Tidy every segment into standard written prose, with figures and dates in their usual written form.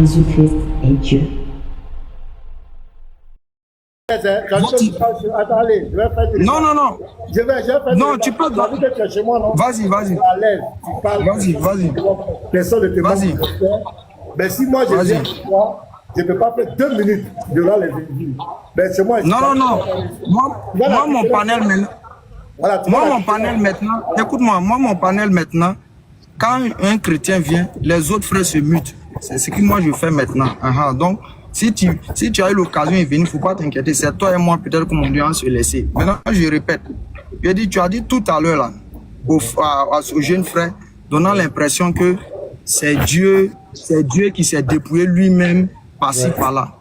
Jésus-Christ est Dieu. Attends, allez, je vais faire Non, non, non. Je vais faire non, tu peux. Chez moi, non? Vas-y, vas-y. À l'aise, tu parles. Vas-y, vas-y. Personne ne te manque de respect. Mais si moi je viens chez toi, je ne peux pas faire 2 minutes devant les individus. Mais chez moi, non, non, non. Moi, mon panel maintenant. Voilà, moi, mon panel maintenant. Écoute-moi, moi, mon panel maintenant. Quand un chrétien vient, les autres frères se mutent. C'est ce que moi je fais maintenant. Donc, si tu as eu l'occasion de venir, il ne faut pas t'inquiéter. C'est toi et moi peut-être qu'on doit se laisser. Maintenant, je répète. Tu as dit tout à l'heure là, au jeune frère, donnant l'impression que c'est Dieu qui s'est dépouillé lui-même par-ci par-là.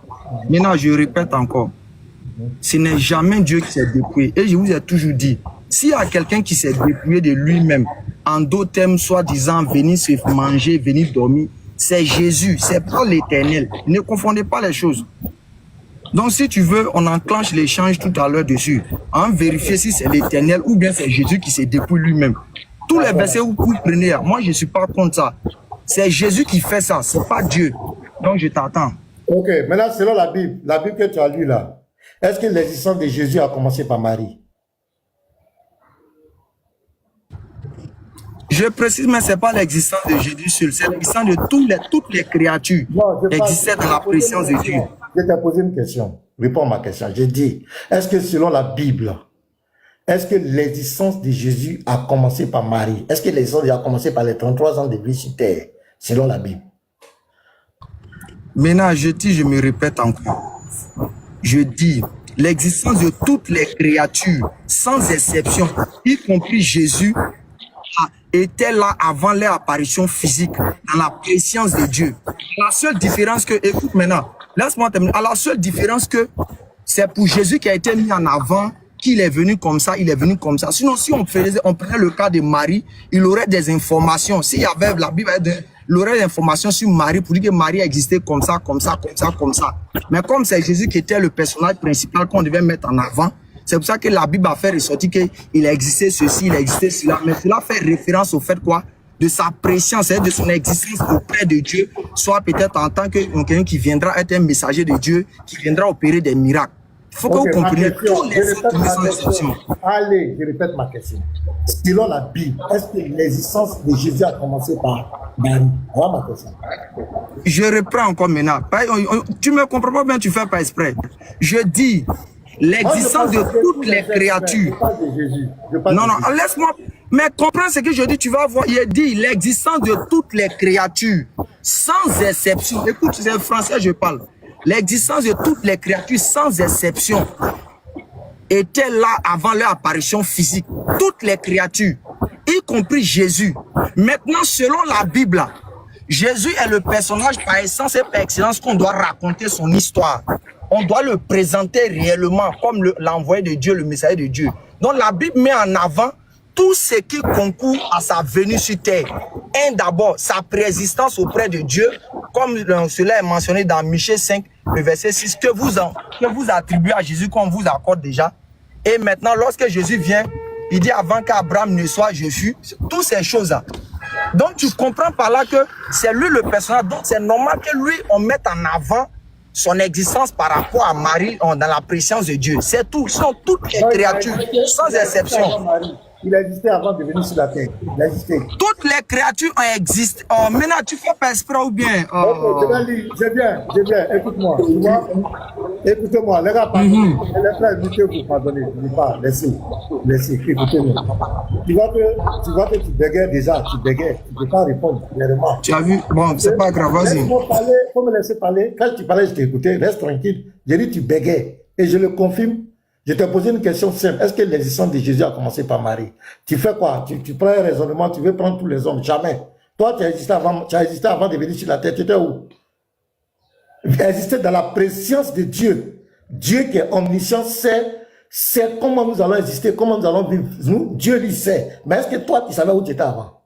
Maintenant, je répète encore. Ce n'est jamais Dieu qui s'est dépouillé. Et je vous ai toujours dit, s'il y a quelqu'un qui s'est dépouillé de lui-même, en d'autres termes, soi-disant, venir se manger, venir dormir, c'est Jésus, c'est pas l'Éternel. Ne confondez pas les choses. Donc, si tu veux, on enclenche l'échange tout à l'heure dessus. Vérifier si c'est l'Éternel ou bien c'est Jésus qui s'est dépouillé lui-même. Tous les versets où vous prenez, moi, je ne suis pas contre ça. C'est Jésus qui fait ça, c'est pas Dieu. Donc, je t'attends. Ok, maintenant, selon la Bible que tu as lue là, est-ce que l'existence de Jésus a commencé par Marie? Je précise, mais ce n'est pas l'existence de Jésus seul, c'est l'existence de toutes les créatures qui existaient dans la présence de Dieu. Je t'ai posé une question. Réponds à ma question. J'ai dit, est-ce que selon la Bible, est-ce que l'existence de Jésus a commencé par Marie? Est-ce que l'existence a commencé par les 33 ans de vie sur terre, selon la Bible? Maintenant, je me répète encore. Je dis, l'existence de toutes les créatures, sans exception, y compris Jésus, était là avant leur apparition physique, dans la présence de Dieu. La seule différence que, écoute maintenant, laisse-moi terminer, la seule différence que c'est pour Jésus qui a été mis en avant, qu'il est venu comme ça, il est venu comme ça. Sinon, si on prenait le cas de Marie, il aurait des informations. S'il y avait la Bible, il aurait des informations sur Marie pour dire que Marie existait comme ça, comme ça, comme ça, comme ça. Mais comme c'est Jésus qui était le personnage principal qu'on devait mettre en avant, c'est pour ça que la Bible a fait ressortir qu'il existait ceci, il existait cela. Mais cela fait référence au fait quoi? De sa présence, de son existence auprès de Dieu, soit peut-être en tant que quelqu'un qui viendra être un messager de Dieu, qui viendra opérer des miracles. Il faut que vous compreniez tous les exceptions. Allez, je répète ma question. Selon la Bible, est-ce que l'existence de Jésus a commencé par Marie? Voilà ma question. Je reprends encore maintenant. Tu me comprends pas bien, tu fais pas exprès. Je dis l'existence de toutes les créatures. Non, non, laisse-moi. Mais comprends ce que je dis, tu vas voir. Il dit l'existence de toutes les créatures, sans exception. Écoute, c'est français, je parle. L'existence de toutes les créatures, sans exception, était là avant leur apparition physique. Toutes les créatures, y compris Jésus. Maintenant, selon la Bible, Jésus est le personnage par essence et par excellence qu'on doit raconter son histoire. On doit le présenter réellement comme l'envoyé de Dieu, le messager de Dieu. Donc la Bible met en avant tout ce qui concourt à sa venue sur terre. D'abord, sa préexistence auprès de Dieu, comme cela est mentionné dans Michée 5, le verset 6, que vous attribuez à Jésus, qu'on vous accorde déjà. Et maintenant, lorsque Jésus vient, il dit avant qu'Abraham ne soit, je fus. Toutes ces choses-là. Donc tu comprends par là que c'est lui le personnage. Donc c'est normal que lui, on mette en avant son existence par rapport à Marie dans la présence de Dieu. C'est tout. Ce sont toutes les créatures, sans exception. Il existait avant de venir sur la terre. Il existait. Toutes les créatures ont existé. Maintenant, tu fais pas exprès ou bien Je viens. Écoute-moi. Écoutez-moi. Les gars, pardonnez. Les frères, écoutez-vous, pardonnez. Laissez. Écoutez-moi. Tu vois que tu bégayes déjà. Tu bégayes. Tu ne peux pas répondre clairement. Tu as vu? Bon, c'est pas grave, vas-y. Laisse-moi parler. Faut me laisser parler. Quand tu parlais, je t'ai écouté. Reste tranquille. J'ai dit, tu bégayes. Et je le confirme. Je t'ai posé une question simple. Est-ce que l'existence de Jésus a commencé par Marie? Tu fais quoi? Tu prends un raisonnement, tu veux prendre tous les hommes. Jamais. Toi, tu as existé avant de venir sur la terre. Tu étais où? Tu as existé dans la présence de Dieu. Dieu qui est omniscient sait comment nous allons exister, comment nous allons vivre. Nous, Dieu lui sait. Mais est-ce que toi, tu savais où tu étais avant?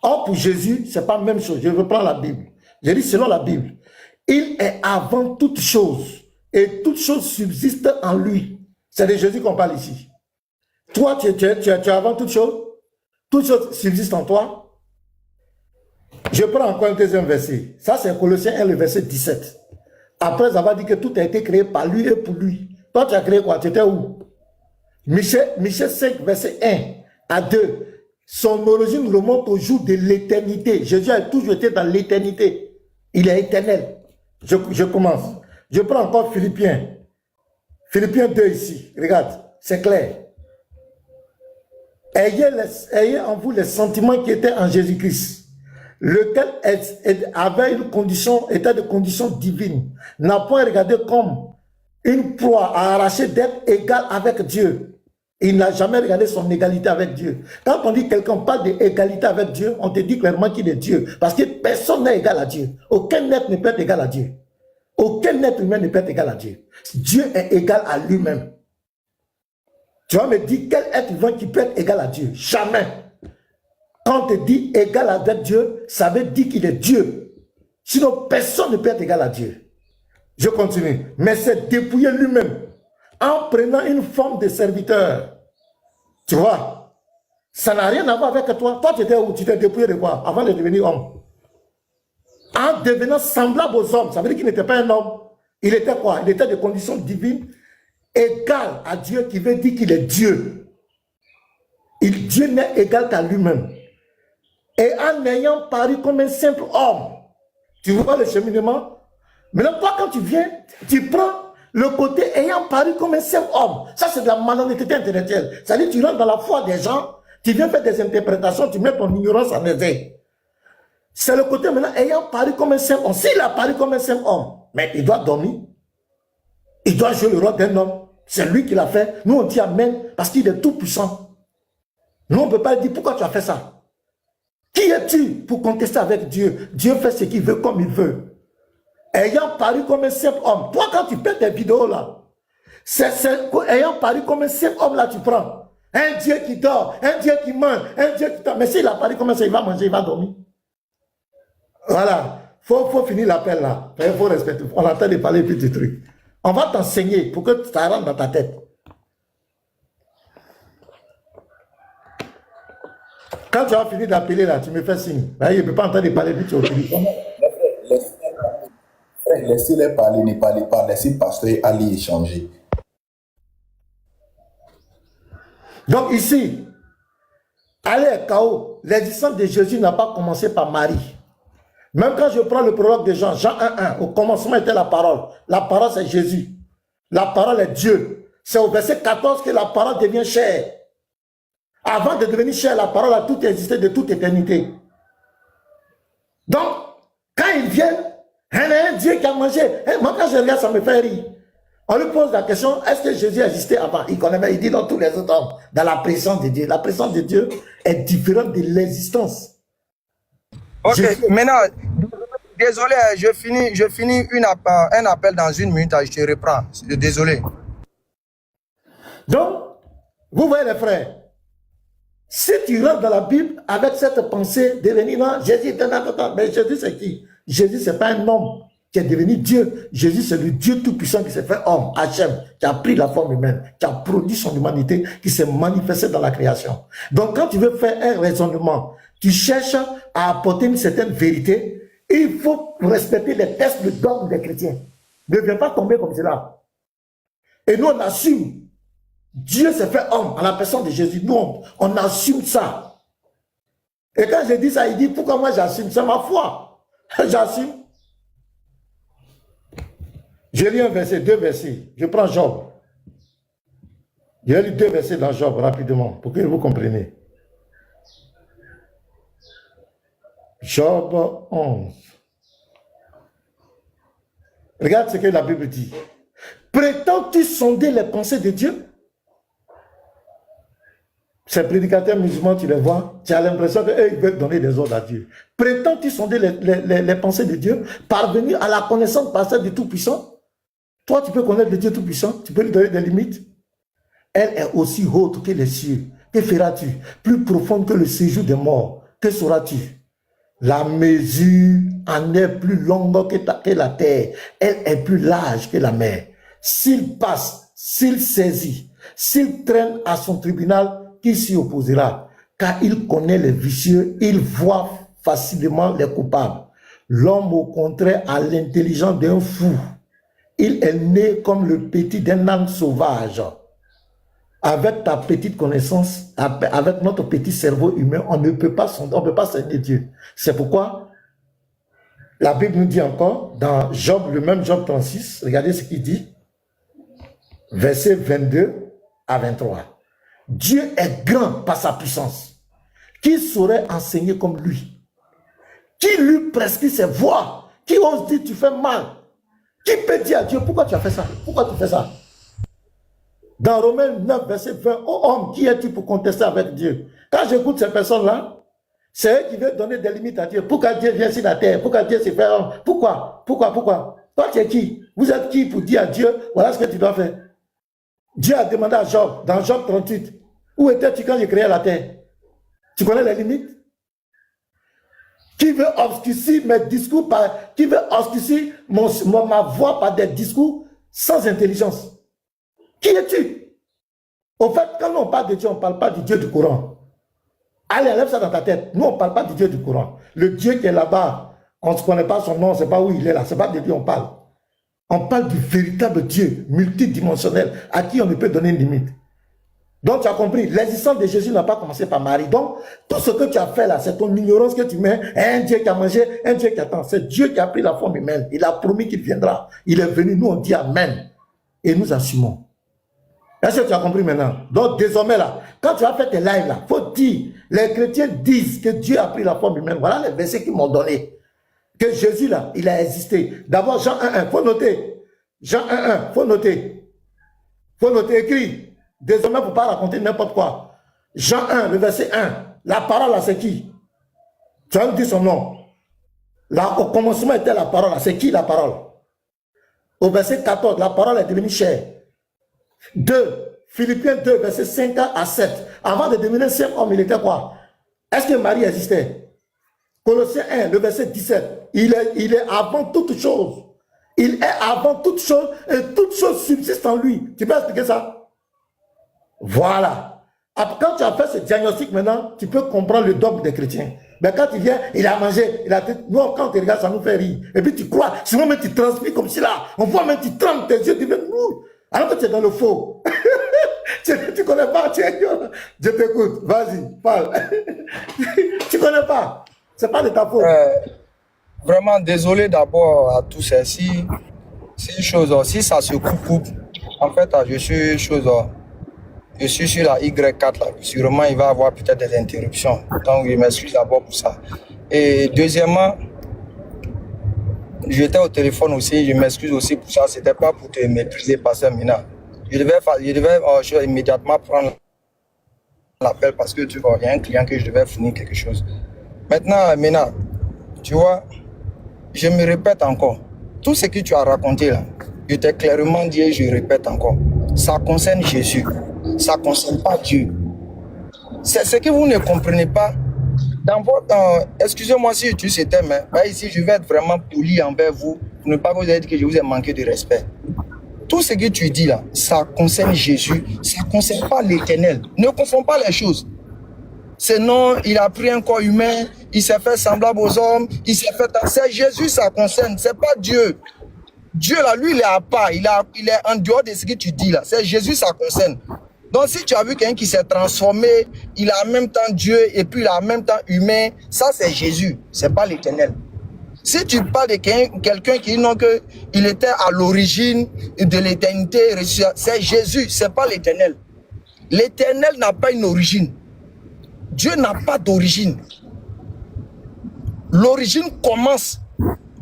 Or, pour Jésus, c'est pas la même chose. Je reprends la Bible. Je dis selon la Bible. Il est avant toute chose. Et toute chose subsiste en lui. C'est de Jésus qu'on parle ici. Toi, tu es avant toute chose. Toute chose subsiste en toi. Je prends encore un deuxième verset. Ça, c'est Colossiens 1, le verset 17. Après avoir dit que tout a été créé par lui et pour lui. Toi, tu as créé quoi? Tu étais où? Michée 5, verset 1 à 2. Son origine remonte au jour de l'éternité. Jésus a toujours été dans l'éternité. Il est éternel. Je commence. Je prends encore Philippiens. Philippiens 2 ici. Regarde, c'est clair. Ayez en vous les sentiments qui étaient en Jésus-Christ, lequel avait une condition, était de condition divine, n'a point regardé comme une proie à arracher d'être égal avec Dieu. Il n'a jamais regardé son égalité avec Dieu. Quand on dit que quelqu'un parle d'égalité avec Dieu, on te dit clairement qu'il est Dieu. Parce que personne n'est égal à Dieu. Aucun être ne peut être égal à Dieu. Aucun être humain ne peut être égal à Dieu. Dieu est égal à lui-même. Tu vas me dire quel être vivant qui peut être égal à Dieu? Jamais. Quand on te dit égal avec Dieu, ça veut dire qu'il est Dieu. Sinon, personne ne peut être égal à Dieu. Je continue. Mais c'est dépouiller lui-même en prenant une forme de serviteur. Tu vois? Ça n'a rien à voir avec toi. Toi, tu étais où? Tu t'es dépouillé de quoi? Avant de devenir homme. En devenant semblable aux hommes, ça veut dire qu'il n'était pas un homme. Il était quoi? Il était de conditions divines, égal à Dieu, qui veut dire qu'il est Dieu. Dieu n'est égal qu'à lui-même. Et en ayant paru comme un simple homme, tu vois le cheminement? Maintenant, toi, quand tu viens, tu prends le côté ayant paru comme un simple homme. Ça, c'est de la malhonnêteté intellectuelle. C'est-à-dire, tu rentres dans la foi des gens, tu viens faire des interprétations, tu mets ton ignorance en éveil. C'est le côté maintenant ayant paru comme un simple homme. S'il a paru comme un simple homme, mais il doit dormir. Il doit jouer le rôle d'un homme. C'est lui qui l'a fait. Nous, on dit Amen parce qu'il est tout puissant. Nous, on ne peut pas dire pourquoi tu as fait ça. Qui es-tu pour contester avec Dieu? Dieu fait ce qu'il veut comme il veut. Ayant paru comme un simple homme. Toi, quand tu fais tes vidéos là, ayant paru comme un simple homme là, tu prends. Un Dieu qui dort, un Dieu qui mange, un Dieu qui dort. Mais s'il a paru comme ça, il va manger, il va dormir. Voilà. Faut finir l'appel là. Il faut respecter. On a en train de parler petit truc. On va t'enseigner pour que ça rentre dans ta tête. Quand tu as fini d'appeler là, tu me fais signe. Il ne peut pas entendre parler vite au téléphone. Laissez-les parler, ne parlez pas. Laissez le pasteur aller échanger. Donc ici, allez, KO, l'existence de Jésus n'a pas commencé par Marie. Même quand je prends le prologue de Jean, Jean 1.1, au commencement était la parole. La parole, c'est Jésus. La parole est Dieu. C'est au verset 14 que la parole devient chair. Avant de devenir chair, la parole a tout existé de toute éternité. Donc, quand ils viennent, il y a un Dieu qui a mangé. Moi, quand je regarde, ça me fait rire. On lui pose la question, est-ce que Jésus existait avant? Il connaît, il dit dans tous les autres hommes, dans la présence de Dieu. La présence de Dieu est différente de l'existence. Ok, maintenant, désolé, je finis un appel dans 1 minute, je te reprends. Désolé. Donc, vous voyez les frères, si tu rentres dans la Bible avec cette pensée de venir, non, Jésus est un important, mais Jésus c'est qui? Jésus c'est pas un homme qui est devenu Dieu. Jésus c'est le Dieu tout-puissant qui s'est fait homme, Hachem, qui a pris la forme humaine, qui a produit son humanité, qui s'est manifesté dans la création. Donc quand tu veux faire un raisonnement, tu cherches à apporter une certaine vérité, il faut respecter les textes de dogme des chrétiens. Ne viens pas tomber comme cela. Et nous on assume. Dieu s'est fait homme à la personne de Jésus. Nous, on assume ça. Et quand je dis ça, il dit, pourquoi moi j'assume? C'est ma foi. J'assume. Je lis un verset, 2 versets. Je prends Job. Je lis 2 versets dans Job rapidement pour que vous compreniez. Job 11. Regarde ce que la Bible dit. Prétends-tu sonder les pensées de Dieu? Ces prédicateurs musulmans, tu les vois, tu as l'impression qu'eux, ils veulent donner des ordres à Dieu. Prétends-tu sonder les pensées de Dieu, parvenir à la connaissance parfaite du Tout-Puissant? Toi, tu peux connaître le Dieu Tout-Puissant, tu peux lui donner des limites. Elle est aussi haute que les cieux. Que feras-tu? Plus profonde que le séjour des morts. Que sauras-tu? La mesure en est plus longue que la terre. Elle est plus large que la mer. S'il passe, s'il saisit, s'il traîne à son tribunal, qui s'y opposera? Car il connaît les vicieux, il voit facilement les coupables. L'homme, au contraire, a l'intelligence d'un fou. Il est né comme le petit d'un âne sauvage. Avec ta petite connaissance, avec notre petit cerveau humain, on ne peut pas cerner Dieu. C'est pourquoi la Bible nous dit encore, dans Job, le même Job 36, regardez ce qu'il dit, versets 22 à 23. Dieu est grand par sa puissance. Qui saurait enseigner comme lui? Qui lui prescrit ses voies? Qui ose dire tu fais mal? Qui peut dire à Dieu pourquoi tu as fait ça? Pourquoi tu fais ça? Dans Romains 9, verset 20, oh homme, qui es-tu pour contester avec Dieu? Quand j'écoute ces personnes-là, c'est eux qui veulent donner des limites à Dieu. Pourquoi Dieu vient sur la terre? Pourquoi Dieu se fait homme? Pourquoi? Toi, tu es qui? Vous êtes qui pour dire à Dieu, voilà ce que tu dois faire? Dieu a demandé à Job, dans Job 38, où étais-tu quand j'ai créé la terre? Tu connais les limites? Qui veut obscurcir mes discours qui veut obscurcir ma voix par des discours sans intelligence? Qui es-tu? Au fait, quand on parle de Dieu, on ne parle pas du Dieu du Coran. Allez, enlève ça dans ta tête. Nous, on ne parle pas du Dieu du Coran. Le Dieu qui est là-bas, on ne connaît pas son nom, on ne sait pas où il est là. Ce n'est pas de lui on parle. On parle du véritable Dieu, multidimensionnel, à qui on ne peut donner une limite. Donc, tu as compris, l'existence de Jésus n'a pas commencé par Marie. Donc, tout ce que tu as fait là, c'est ton ignorance que tu mets. Un Dieu qui a mangé, un Dieu qui attend. C'est Dieu qui a pris la forme humaine. Il a promis qu'il viendra. Il est venu, nous on dit Amen. Et nous assumons. Est-ce que tu as compris maintenant? Donc, désormais là, quand tu as fait tes lives là, il faut dire, les chrétiens disent que Dieu a pris la forme humaine. Voilà les versets qu'ils m'ont donné. Que Jésus là, il a existé. D'abord, Jean 1.1, il faut noter. Jean 1.1, il faut noter. Il faut noter, écrit. Désormais, il ne faut pas raconter n'importe quoi. Jean 1, le verset 1. La parole là, c'est qui? Tu as dit son nom. Là, au commencement était la parole là. C'est qui la parole? Au verset 14, la parole est devenue chair. 2, Philippiens 2, verset 5 à 7. Avant de devenir simple homme, il était quoi? Est-ce que Marie existait? Colossiens 1, le verset 17. Il est avant toute chose. Il est avant toute chose et toute chose subsiste en lui. Tu peux expliquer ça? Voilà. Après, quand tu as fait ce diagnostic maintenant, tu peux comprendre le dogme des chrétiens. Mais quand tu viens, il a mangé, nous, quand on te regarde, ça nous fait rire. Et puis tu crois, sinon même tu transpires comme si là, on voit même tu trembles, tes yeux deviennent lourds. Alors que tu es dans le faux. Tu connais pas, je t'écoute, vas-y, parle. Tu connais pas, c'est pas de ta faute. Vraiment désolé d'abord à tous ces choses, si ça se coupe, en fait, je suis sur la Y4 là, sûrement il va y avoir peut-être des interruptions, donc je m'excuse d'abord pour ça. Et deuxièmement, j'étais au téléphone aussi, je m'excuse aussi pour ça, c'était pas pour te mépriser, pasteur Mina. Je devais immédiatement prendre l'appel parce que tu vois, il y a un client que je devais finir quelque chose. Maintenant, Mina, tu vois, je me répète encore, tout ce que tu as raconté là, je t'ai clairement dit et je répète encore, ça concerne Jésus, ça ne concerne pas Dieu. C'est ce que vous ne comprenez pas. Dans votre, excusez-moi si tu sais thème, mais ici je vais être vraiment poli envers vous, pour ne pas vous dire que je vous ai manqué de respect. Tout ce que tu dis là, ça concerne Jésus, ça ne concerne pas l'Éternel. Ne confonds pas les choses. C'est non, il a pris un corps humain, il s'est fait semblable aux hommes, il s'est fait... C'est Jésus, ça concerne, c'est pas Dieu. Dieu là, lui, il est à part, il est en dehors de ce que tu dis là. C'est Jésus, ça concerne. Donc si tu as vu quelqu'un qui s'est transformé, il a en même temps Dieu et puis il a en même temps humain, ça c'est Jésus, c'est pas l'Éternel. Si tu parles de quelqu'un qui dit non, qu'il était à l'origine de l'éternité, c'est Jésus, c'est pas l'Éternel. L'Éternel n'a pas une origine. Dieu n'a pas d'origine. L'origine commence.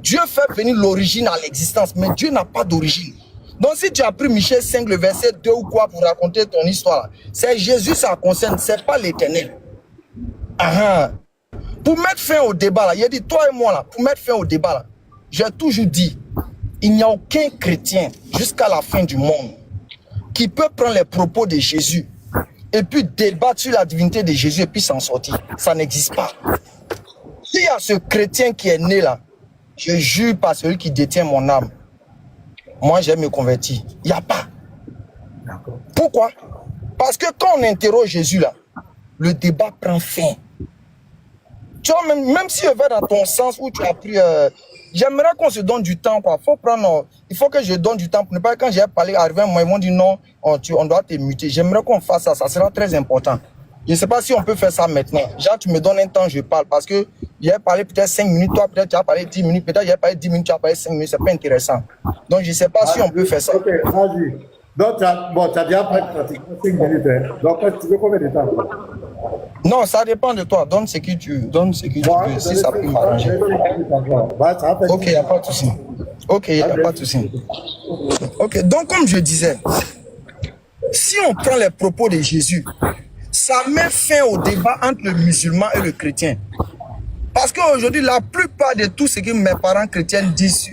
Dieu fait venir l'origine à l'existence, mais Dieu n'a pas d'origine. Donc si tu as pris Michée 5, le verset 2 ou quoi pour raconter ton histoire, c'est Jésus ça concerne, c'est pas l'Éternel. Pour mettre fin au débat là, il a dit toi et moi là, pour mettre fin au débat là, j'ai toujours dit, il n'y a aucun chrétien jusqu'à la fin du monde qui peut prendre les propos de Jésus et puis débattre sur la divinité de Jésus et puis s'en sortir. Ça n'existe pas. S'il y a ce chrétien qui est né là, je jure par celui qui détient mon âme, moi je vais me convertir. Il n'y a pas. Pourquoi? Parce que quand on interroge Jésus là, le débat prend fin. tu vois, même si je vais dans ton sens où tu as pris... j'aimerais qu'on se donne du temps, quoi. Il faut que je donne du temps pour ne pas, quand j'ai parlé, arrivé un moment, ils m'ont dit non, on doit te muter. J'aimerais qu'on fasse ça, ça sera très important. Je ne sais pas si on peut faire ça maintenant. Genre, tu me donnes un temps, je parle, parce que j'ai parlé peut-être 5 minutes, toi peut-être tu as parlé 10 minutes, peut-être j'ai parlé 10 minutes, tu as parlé 5 minutes, c'est pas intéressant. Donc, je ne sais pas si on peut faire ça. Ok, vas-y. Donc, tu as déjà pratiquement 5 minutes. Hein. Donc, tu veux combien de temps? Non, ça dépend de toi. Donne ce que tu veux, si ça peut m'arranger. Ok, il n'y a pas de souci. Ok, il n'y a pas de souci. Ok, donc comme je disais, si on prend les propos de Jésus, ça met fin au débat entre le musulman et le chrétien. Parce qu'aujourd'hui, la plupart de tout ce que mes parents chrétiens disent,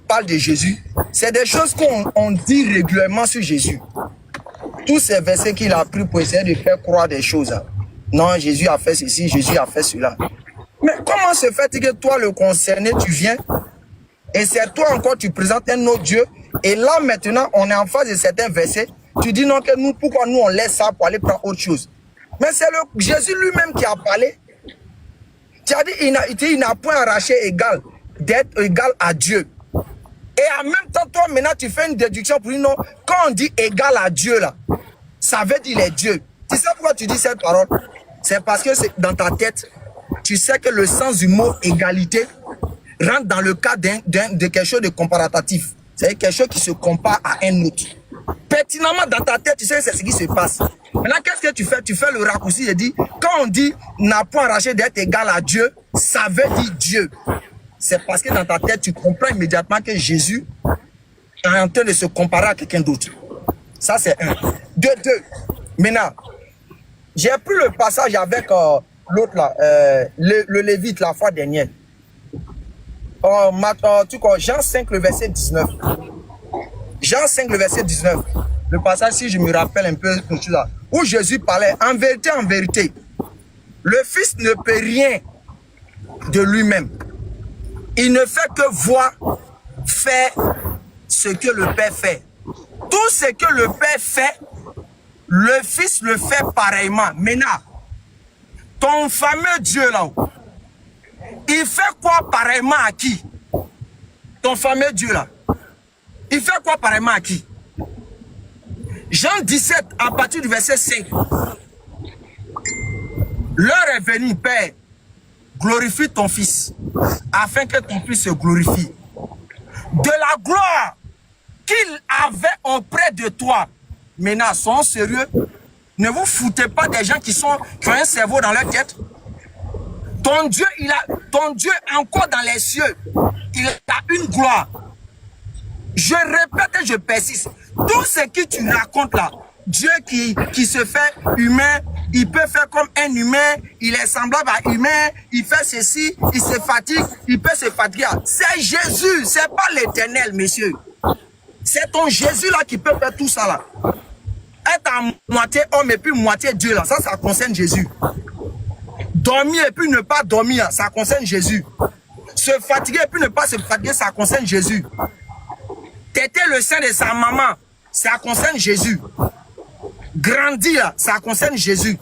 parlent de Jésus, c'est des choses qu'on dit régulièrement sur Jésus. Tous ces versets qu'il a pris pour essayer de faire croire des choses. Non, Jésus a fait ceci, Jésus a fait cela. Mais comment se fait-il que toi, le concerné, tu viens et c'est toi encore, tu présentes un autre Dieu et là, maintenant, on est en face de certains versets. Tu dis non, que nous, pourquoi nous, on laisse ça pour aller prendre autre chose? Mais c'est le Jésus lui-même qui a parlé. Tu as dit, il n'a point arraché égal, d'être égal à Dieu. Et en même temps, toi, maintenant, tu fais une déduction pour dire non, quand on dit égal à Dieu, là, ça veut dire les dieux. Tu sais pourquoi tu dis cette parole? C'est parce que c'est dans ta tête, tu sais que le sens du mot égalité rentre dans le cas de quelque chose de comparatif. C'est quelque chose qui se compare à un autre. Pertinemment dans ta tête, tu sais c'est ce qui se passe. Maintenant, qu'est-ce que tu fais? Tu fais le raccourci et dis, quand on dit n'a point arraché d'être égal à Dieu, ça veut dire Dieu. C'est parce que dans ta tête, tu comprends immédiatement que Jésus est en train de se comparer à quelqu'un d'autre. Ça, c'est un. Deux. Maintenant, j'ai pris le passage avec l'autre là, le Lévite la fois dernière. Jean 5, le verset 19. Jean 5, le verset 19. Le passage, si je me rappelle un peu, là, où Jésus parlait, en vérité, le Fils ne peut rien de lui-même. Il ne fait que voir, faire ce que le Père fait. Tout ce que le Père fait, le Fils le fait pareillement. Maintenant, ton fameux Dieu là-haut, il fait quoi pareillement à qui? Ton fameux Dieu là, il fait quoi pareillement à qui? Jean 17, à partir du verset 5. L'heure est venue, Père, glorifie ton Fils, afin que ton Fils se glorifie. De la gloire qu'il avait auprès de toi. Maintenant, soyons sérieux. Ne vous foutez pas des gens qui ont un cerveau dans leur tête. Ton Dieu, encore dans les cieux, il a une gloire. Je répète et je persiste. Tout ce que tu racontes là, Dieu qui se fait humain, il peut faire comme un humain, il est semblable à humain, il fait ceci, il se fatigue, il peut se fatiguer. C'est Jésus, c'est pas l'Éternel, messieurs. C'est ton Jésus là qui peut faire tout ça là. Être à moitié homme et puis moitié Dieu là, ça concerne Jésus. Dormir et puis ne pas dormir, ça concerne Jésus. Se fatiguer et puis ne pas se fatiguer, ça concerne Jésus. Téter le sein de sa maman, ça concerne Jésus. Grandir, ça concerne Jésus.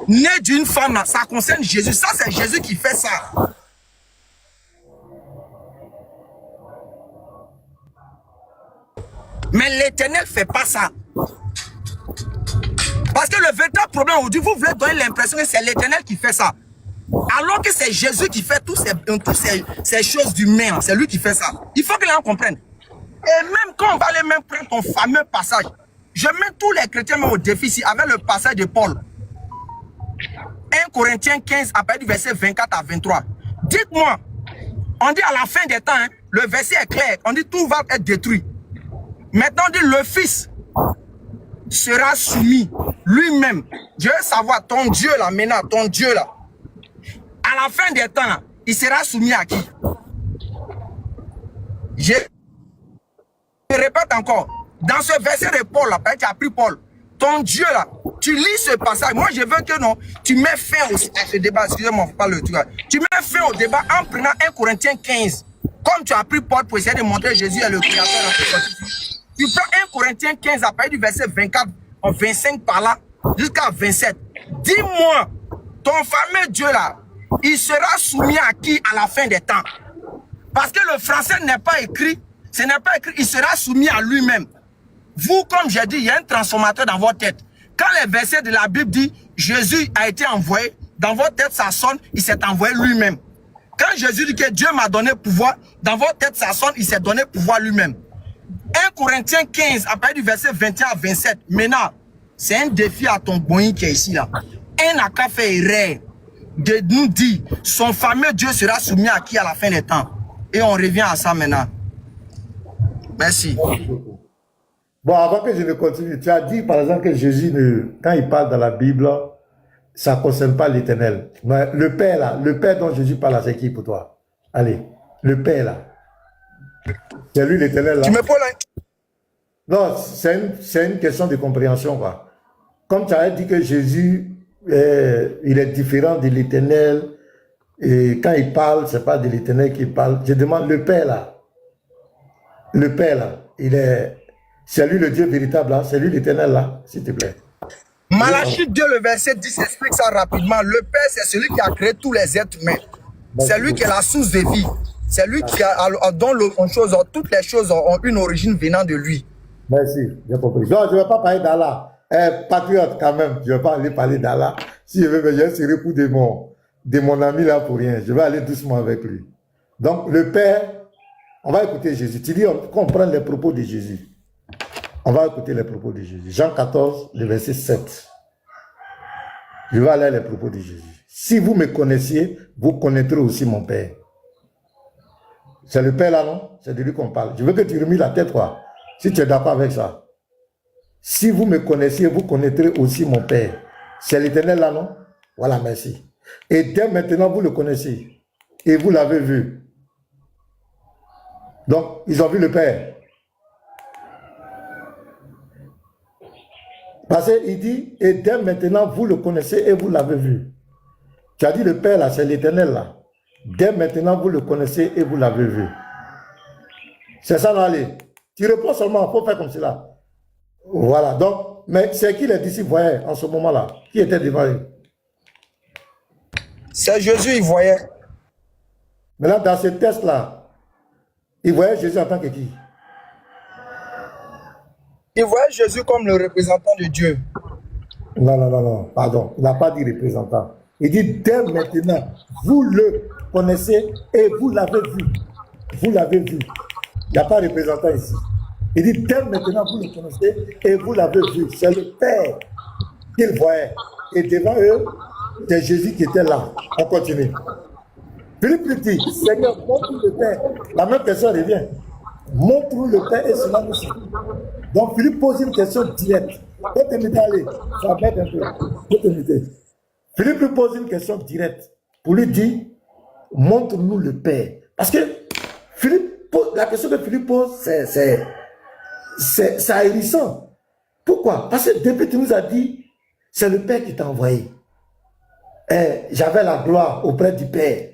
Né d'une femme, ça concerne Jésus. Ça, c'est Jésus qui fait ça. Mais l'Éternel ne fait pas ça. Parce que le véritable problème aujourd'hui, vous voulez donner l'impression que c'est l'Éternel qui fait ça. Alors que c'est Jésus qui fait toutes ces choses d'humain. C'est lui qui fait ça. Il faut que les gens comprennent. Et même quand on va aller même prendre ton fameux passage, je mets tous les chrétiens au défi ici avec le passage de Paul. 1 Corinthiens 15, à partir du verset 24 à 23. Dites-moi, on dit à la fin des temps, hein, le verset est clair, on dit tout va être détruit. Maintenant on dit le Fils sera soumis lui-même. Je veux savoir, ton Dieu là, maintenant, ton Dieu là, à la fin des temps, là, il sera soumis à qui? Je répète encore, dans ce verset de Paul là, tu as pris Paul, ton Dieu là, tu lis ce passage, moi je veux que non, tu mets fin à ce débat, excusez-moi, pas le truc, tu mets fin au débat en prenant 1 Corinthiens 15, comme tu as pris Paul pour essayer de montrer Jésus est le créateur. Tu prends 1 Corinthiens 15 à partir du verset 24, 25 par là, jusqu'à 27. Dis-moi, ton fameux Dieu là, il sera soumis à qui à la fin des temps? Parce que le français n'est pas écrit, ce n'est pas écrit, il sera soumis à lui-même. Vous, comme j'ai dit, il y a un transformateur dans votre tête. Quand les versets de la Bible disent Jésus a été envoyé, dans votre tête ça sonne, il s'est envoyé lui-même. Quand Jésus dit que Dieu m'a donné pouvoir, dans votre tête ça sonne, il s'est donné pouvoir lui-même. 1 Corinthiens 15, à partir du verset 21 à 27, maintenant, c'est un défi à ton boïn qui est ici là. Un n'a qu'à faire erreur de nous dire son fameux Dieu sera soumis à qui à la fin des temps. Et on revient à ça maintenant. Merci. Bon, avant que je ne continue, tu as dit par exemple que Jésus, quand il parle dans la Bible, ça ne concerne pas l'Éternel. Mais le Père là, le Père dont Jésus parle, c'est qui pour toi? Allez, le Père là. C'est lui l'Éternel là. Tu me poses là? Non, c'est une question de compréhension, quoi. Comme tu as dit que Jésus, il est différent de l'Éternel, et quand il parle, ce n'est pas de l'Éternel qu'il parle. Je demande le Père là. Le Père là, c'est lui le Dieu véritable là, c'est lui l'Éternel là, s'il te plaît. Malachie 2, le verset 10 explique ça rapidement. Le Père, c'est celui qui a créé tous les êtres humains. C'est lui qui est la source de vie. C'est lui qui a, dont toutes les choses ont une origine venant de lui. Merci, j'ai compris. Non, je ne vais pas parler d'Allah. Patriote quand même, je ne vais pas aller parler d'Allah. Si je veux, je vais se coup de mon ami là pour rien. Je vais aller doucement avec lui. Donc, le Père, on va écouter Jésus. Tu dis qu'on prenne les propos de Jésus. On va écouter les propos de Jésus. Jean 14, le verset 7. Je vais aller à les propos de Jésus. Si vous me connaissiez, vous connaîtrez aussi mon Père. C'est le Père là, non? C'est de lui qu'on parle. Je veux que tu remues la tête, quoi. Si tu es d'accord avec ça. Si vous me connaissiez, vous connaîtrez aussi mon Père. C'est l'Éternel là, non? Voilà, merci. Et dès maintenant, vous le connaissez. Et vous l'avez vu. Donc, ils ont vu le Père. Parce qu'il dit, et dès maintenant, vous le connaissez et vous l'avez vu. Tu as dit le Père là, c'est l'Éternel là. Dès maintenant, vous le connaissez et vous l'avez vu. C'est ça, non, allez. Tu réponds seulement, il faut faire comme cela. Voilà, donc, mais c'est qui les disciples voyaient en ce moment-là? Qui était devant eux? C'est Jésus, il voyait. Maintenant, dans ce texte-là, ils voyaient Jésus en tant que qui? Il voyait Jésus comme le représentant de Dieu. Non, pardon. Il n'a pas dit représentant. Il dit, dès maintenant, vous le connaissez et vous l'avez vu. Vous l'avez vu. Il n'y a pas de représentant ici. Il dit, dès maintenant, vous le connaissez et vous l'avez vu. C'est le Père qu'il voyait. Et devant eux, c'est Jésus qui était là. On continue. Philippe lui dit, Seigneur, montre le Père. La même question revient. Montre-nous le Père et cela nous suffit. Donc Philippe pose une question directe. Faut te mettre à aller. Ça m'aide un peu. Faut te mettre. Philippe lui pose une question directe. Pour lui dire, montre-nous le Père. Parce que Philippe pose, la question que Philippe pose, c'est ahérissant. Pourquoi? Parce que depuis tu nous as dit, c'est le Père qui t'a envoyé. J'avais la gloire auprès du Père.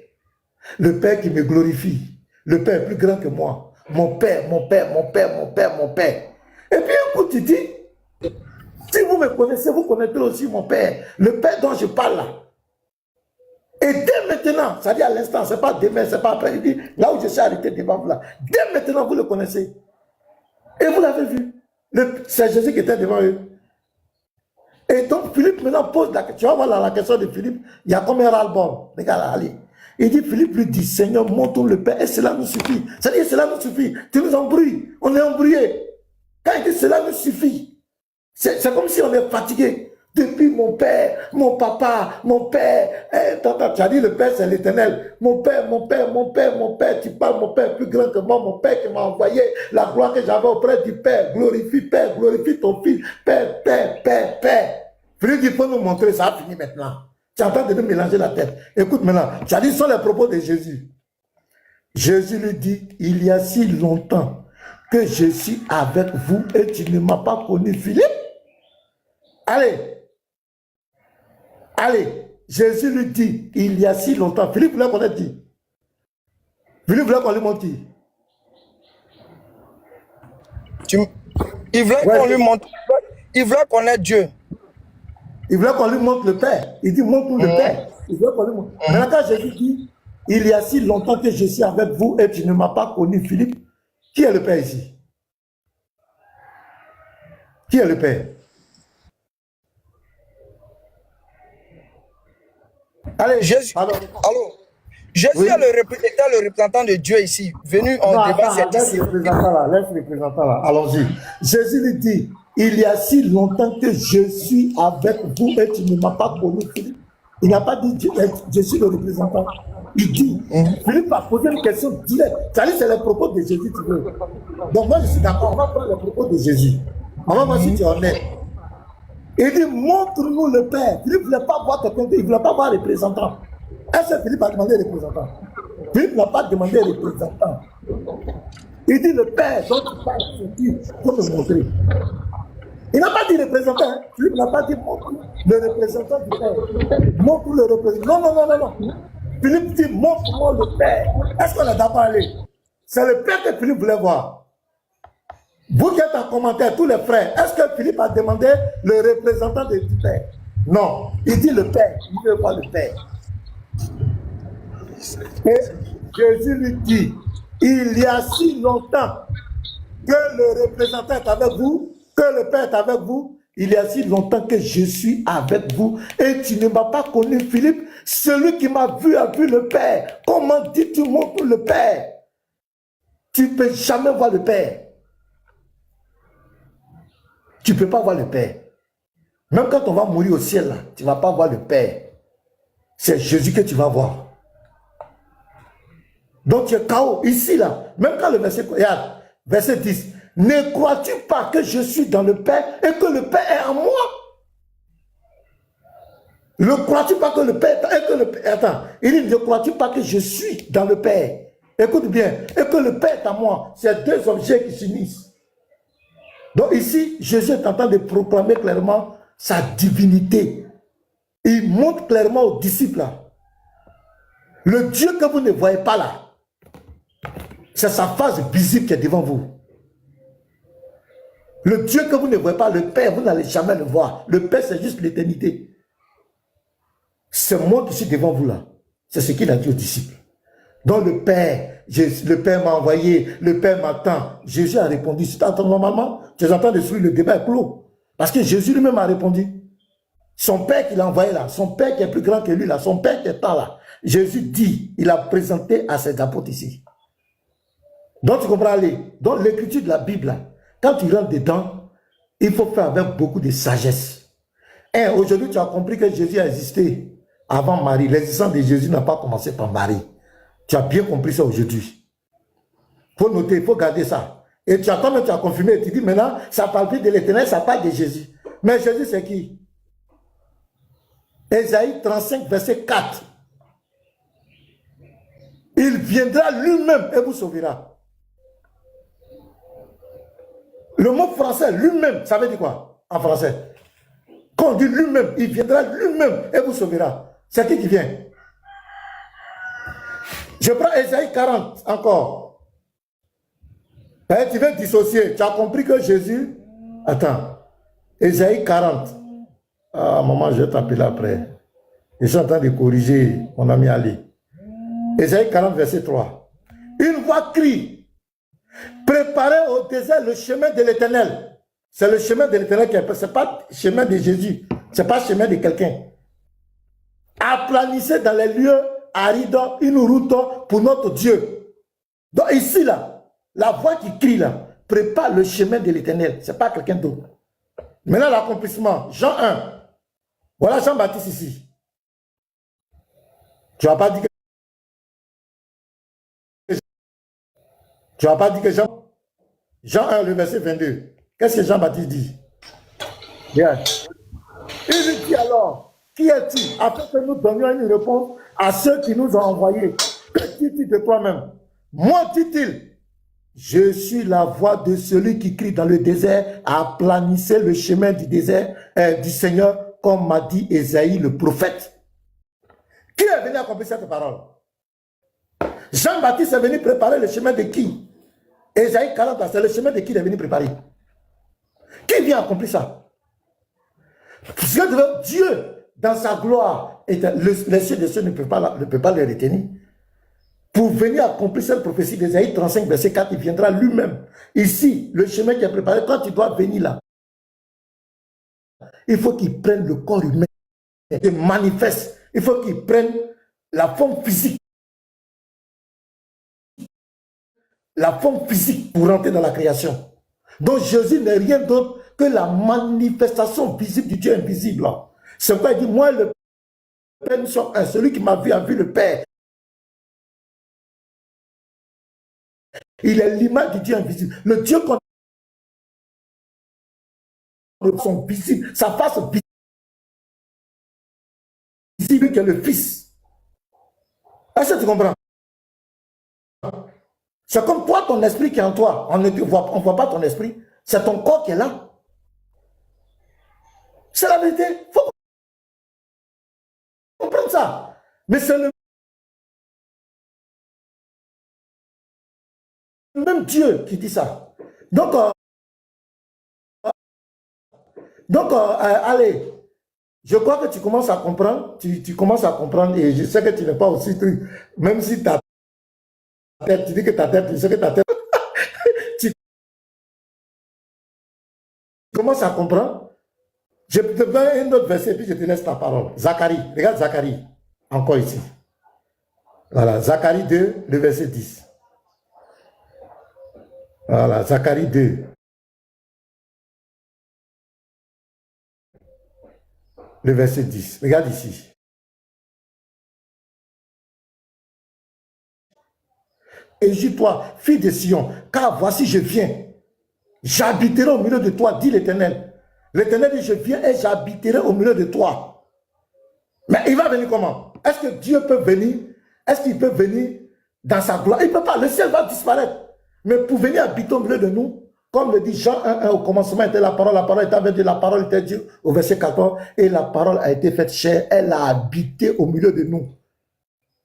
Le Père qui me glorifie. Le Père est plus grand que moi. Mon Père, mon Père, mon Père, mon Père, mon Père. Et puis un coup tu dis, si vous me connaissez, vous connaîtrez aussi mon Père. Le Père dont je parle là. Et dès maintenant, ça dit à l'instant, c'est pas demain, c'est pas après. Il dit, là où je suis arrêté devant vous là. Dès maintenant, vous le connaissez. Et vous l'avez vu. C'est Jésus qui était devant eux. Et donc Philippe maintenant pose la question. Tu vas voir la question de Philippe. Il y a comme un ras-le-bol. Regarde là, allez. Il dit, Philippe lui dit, Seigneur, montre le Père et cela nous suffit. C'est-à-dire, cela nous suffit. Tu nous embrouilles. On est embrouillé. Quand il dit, cela nous suffit. C'est comme si on est fatigué. Depuis mon père, mon papa, mon père. Tu as dit, le Père, c'est l'Éternel. Mon Père, mon Père, mon Père, mon Père. Tu parles, mon Père plus grand que moi. Mon Père qui m'a envoyé. La gloire que j'avais auprès du Père. Glorifie, Père, glorifie ton Fils. Père, Père, Père, Père. Philippe, il faut nous montrer, ça a fini maintenant. Tu es en train de nous mélanger la tête. Écoute maintenant, tu as dit, ce sont les propos de Jésus. Jésus lui dit, il y a si longtemps que je suis avec vous et tu ne m'as pas connu, Philippe. Allez, Jésus lui dit, il y a si longtemps. Philippe voulait qu'on ait dit. Philippe voulait qu'on lui montre qui? Il voulait qu'on lui montre. Il voulait connaître Dieu. Il voulait qu'on lui montre le Père. Il dit, montre-nous le Père. Il veut parler moi. Maintenant, quand Jésus dit, il y a si longtemps que je suis avec vous et tu ne m'as pas connu, Philippe, qui est le Père ici? Qui est le Père? Allez, Jésus, alors, Jésus oui. est le représentant de Dieu ici, venu en Non, débat attends, cette laisse le représentant là. Allons-y. Jésus lui dit, il y a si longtemps que je suis avec vous et tu ne m'as pas connu, Philippe. Il n'a pas dit, je suis le représentant. Il dit, Philippe a posé une question directe. C'est les propos de Jésus, tu veux. Donc moi, je suis d'accord, on va prendre les propos de Jésus. On va voir si tu es honnête. Il dit, montre-nous le Père. Philippe ne voulait pas voir quelqu'un, il ne voulait pas voir un représentant. Est-ce que Philippe a demandé un représentant? Philippe n'a pas demandé un représentant. Il dit, le Père dont tu parles, c'est qui pour me montrer. Il n'a pas dit représentant. Hein? Philippe n'a pas dit montre le représentant du Père. Montre le représentant. Non. Philippe dit, montre-moi le Père. Est-ce qu'on est d'accord allé? C'est le Père que Philippe voulait voir. Vous qui êtes en commentaire, tous les frères, est-ce que Philippe a demandé le représentant du Père? Non. Il dit le Père. Il veut voir le Père. Et Jésus lui dit, il y a si longtemps que le représentant est avec vous, que le Père est avec vous, il y a si longtemps que je suis avec vous et tu ne m'as pas connu, Philippe. Celui qui m'a vu a vu le Père. Comment dis-tu montre le Père? Tu ne peux jamais voir le Père. Tu ne peux pas voir le Père. Même quand on va mourir au ciel, là, tu ne vas pas voir le Père. C'est Jésus que tu vas voir. Donc tu es KO ici, là. Même quand le verset, regarde, verset 10. Ne crois-tu pas que je suis dans le Père et que le Père est en moi? Ne crois-tu pas que le Père et que le Père... Attends, il dit, ne crois-tu pas que je suis dans le Père? Écoute bien, et que le Père est en moi. C'est deux objets qui s'unissent. Donc ici, Jésus est en train de proclamer clairement sa divinité. Il montre clairement aux disciples là. Le Dieu que vous ne voyez pas là, c'est sa face visible qui est devant vous. Le Dieu que vous ne voyez pas, le Père, vous n'allez jamais le voir. Le Père, c'est juste l'éternité. C'est moi qui suis devant vous là. C'est ce qu'il a dit aux disciples. Donc le Père m'a envoyé, le Père m'attend. Jésus a répondu. Si tu entends normalement, tu es en train de suivre le débat est clos. Parce que Jésus lui-même a répondu. Son Père qui l'a envoyé là, son Père qui est plus grand que lui là, son Père qui est là. Jésus dit, il a présenté à ses apôtres ici. Donc tu comprends, allez. Donc l'écriture de la Bible là, quand tu rentres dedans, il faut faire avec beaucoup de sagesse. Et aujourd'hui, tu as compris que Jésus a existé avant Marie. L'existence de Jésus n'a pas commencé par Marie. Tu as bien compris ça aujourd'hui. Il faut noter, il faut garder ça. Et tu as quand même, tu as confirmé, tu dis maintenant, ça parle plus de l'éternel, ça parle de Jésus. Mais Jésus, c'est qui? Ésaïe 35, verset 4. Il viendra lui-même et vous sauvera. Le mot français, lui-même, ça veut dire quoi en français? Quand on dit lui-même, il viendra lui-même et vous sauvera. C'est qui vient? Je prends Ésaïe 40 encore. Et tu veux dissocier. Tu as compris que Jésus... Attends. Ésaïe 40. Ah, maman, je vais t'appeler après. Je suis en train de corriger mon ami Ali. Ésaïe 40, verset 3. Une voix crie. Préparez au désert le chemin de l'Éternel. C'est le chemin de l'Éternel qui est... Ce n'est pas le chemin de Jésus. Ce n'est pas le chemin de quelqu'un. Aplanissez dans les lieux arides une route pour notre Dieu. Donc ici, là, la voix qui crie, là, prépare le chemin de l'Éternel. Ce n'est pas quelqu'un d'autre. Maintenant, l'accomplissement. Jean 1. Voilà Jean-Baptiste ici. Tu n'as pas dit que... Tu n'as pas dit que Jean 1, le verset 22. Qu'est-ce que Jean-Baptiste dit? Bien. Il lui dit alors, qui es-tu? Afin que nous donnions une réponse à ceux qui nous ont envoyés. Que dis-tu de toi-même? Moi, dit-il, je suis la voix de celui qui crie dans le désert, aplanissez le chemin du désert du Seigneur, comme m'a dit Ésaïe le prophète. Qui est venu accomplir cette parole? Jean-Baptiste est venu préparer le chemin de qui? Ésaïe 40, c'est le chemin de qui il est venu préparer? Qui vient accomplir ça? Dieu dans sa gloire, les cieux des cieux ne peuvent pas le retenir. Pour venir accomplir cette prophétie d'Ésaïe 35, verset 4, il viendra lui-même. Ici, le chemin qui est préparé, quand il doit venir là, il faut qu'il prenne le corps humain et manifeste. Il faut qu'il prenne la forme physique. La forme physique pour rentrer dans la création. Donc Jésus n'est rien d'autre que la manifestation visible du Dieu invisible. C'est pourquoi il dit, moi le Père, nous sommes un. Celui qui m'a vu a vu le Père. Il est l'image du Dieu invisible. Le Dieu qu'on son visible, sa face visible que le Fils. Est-ce que tu comprends? C'est comme toi, ton esprit qui est en toi. On ne voit pas ton esprit. C'est ton corps qui est là. C'est la vérité. Il faut comprendre ça. Mais c'est le même Dieu qui dit ça. Donc, allez, je crois que tu commences à comprendre. Tu commences à comprendre et je sais que tu n'es pas aussi truc. Même si ta tête, tu dis que ta tête, tu sais que ta tête. Tu commences à comprendre. Je te donne un autre verset puis je te laisse ta parole. Zacharie, regarde Zacharie, encore ici. Voilà, Zacharie 2, le verset 10. Voilà, Zacharie 2. Le verset 10. Regarde ici. Et dis-toi, fille de Sion, car voici je viens. J'habiterai au milieu de toi, dit l'Éternel. L'Éternel dit, je viens et j'habiterai au milieu de toi. Mais il va venir comment? Est-ce que Dieu peut venir? Est-ce qu'il peut venir dans sa gloire? Il ne peut pas, le ciel va disparaître. Mais pour venir habiter au milieu de nous, comme le dit Jean 1, au commencement était la parole était avec Dieu, la parole était Dieu, au verset 14, et la parole a été faite chair, elle a habité au milieu de nous.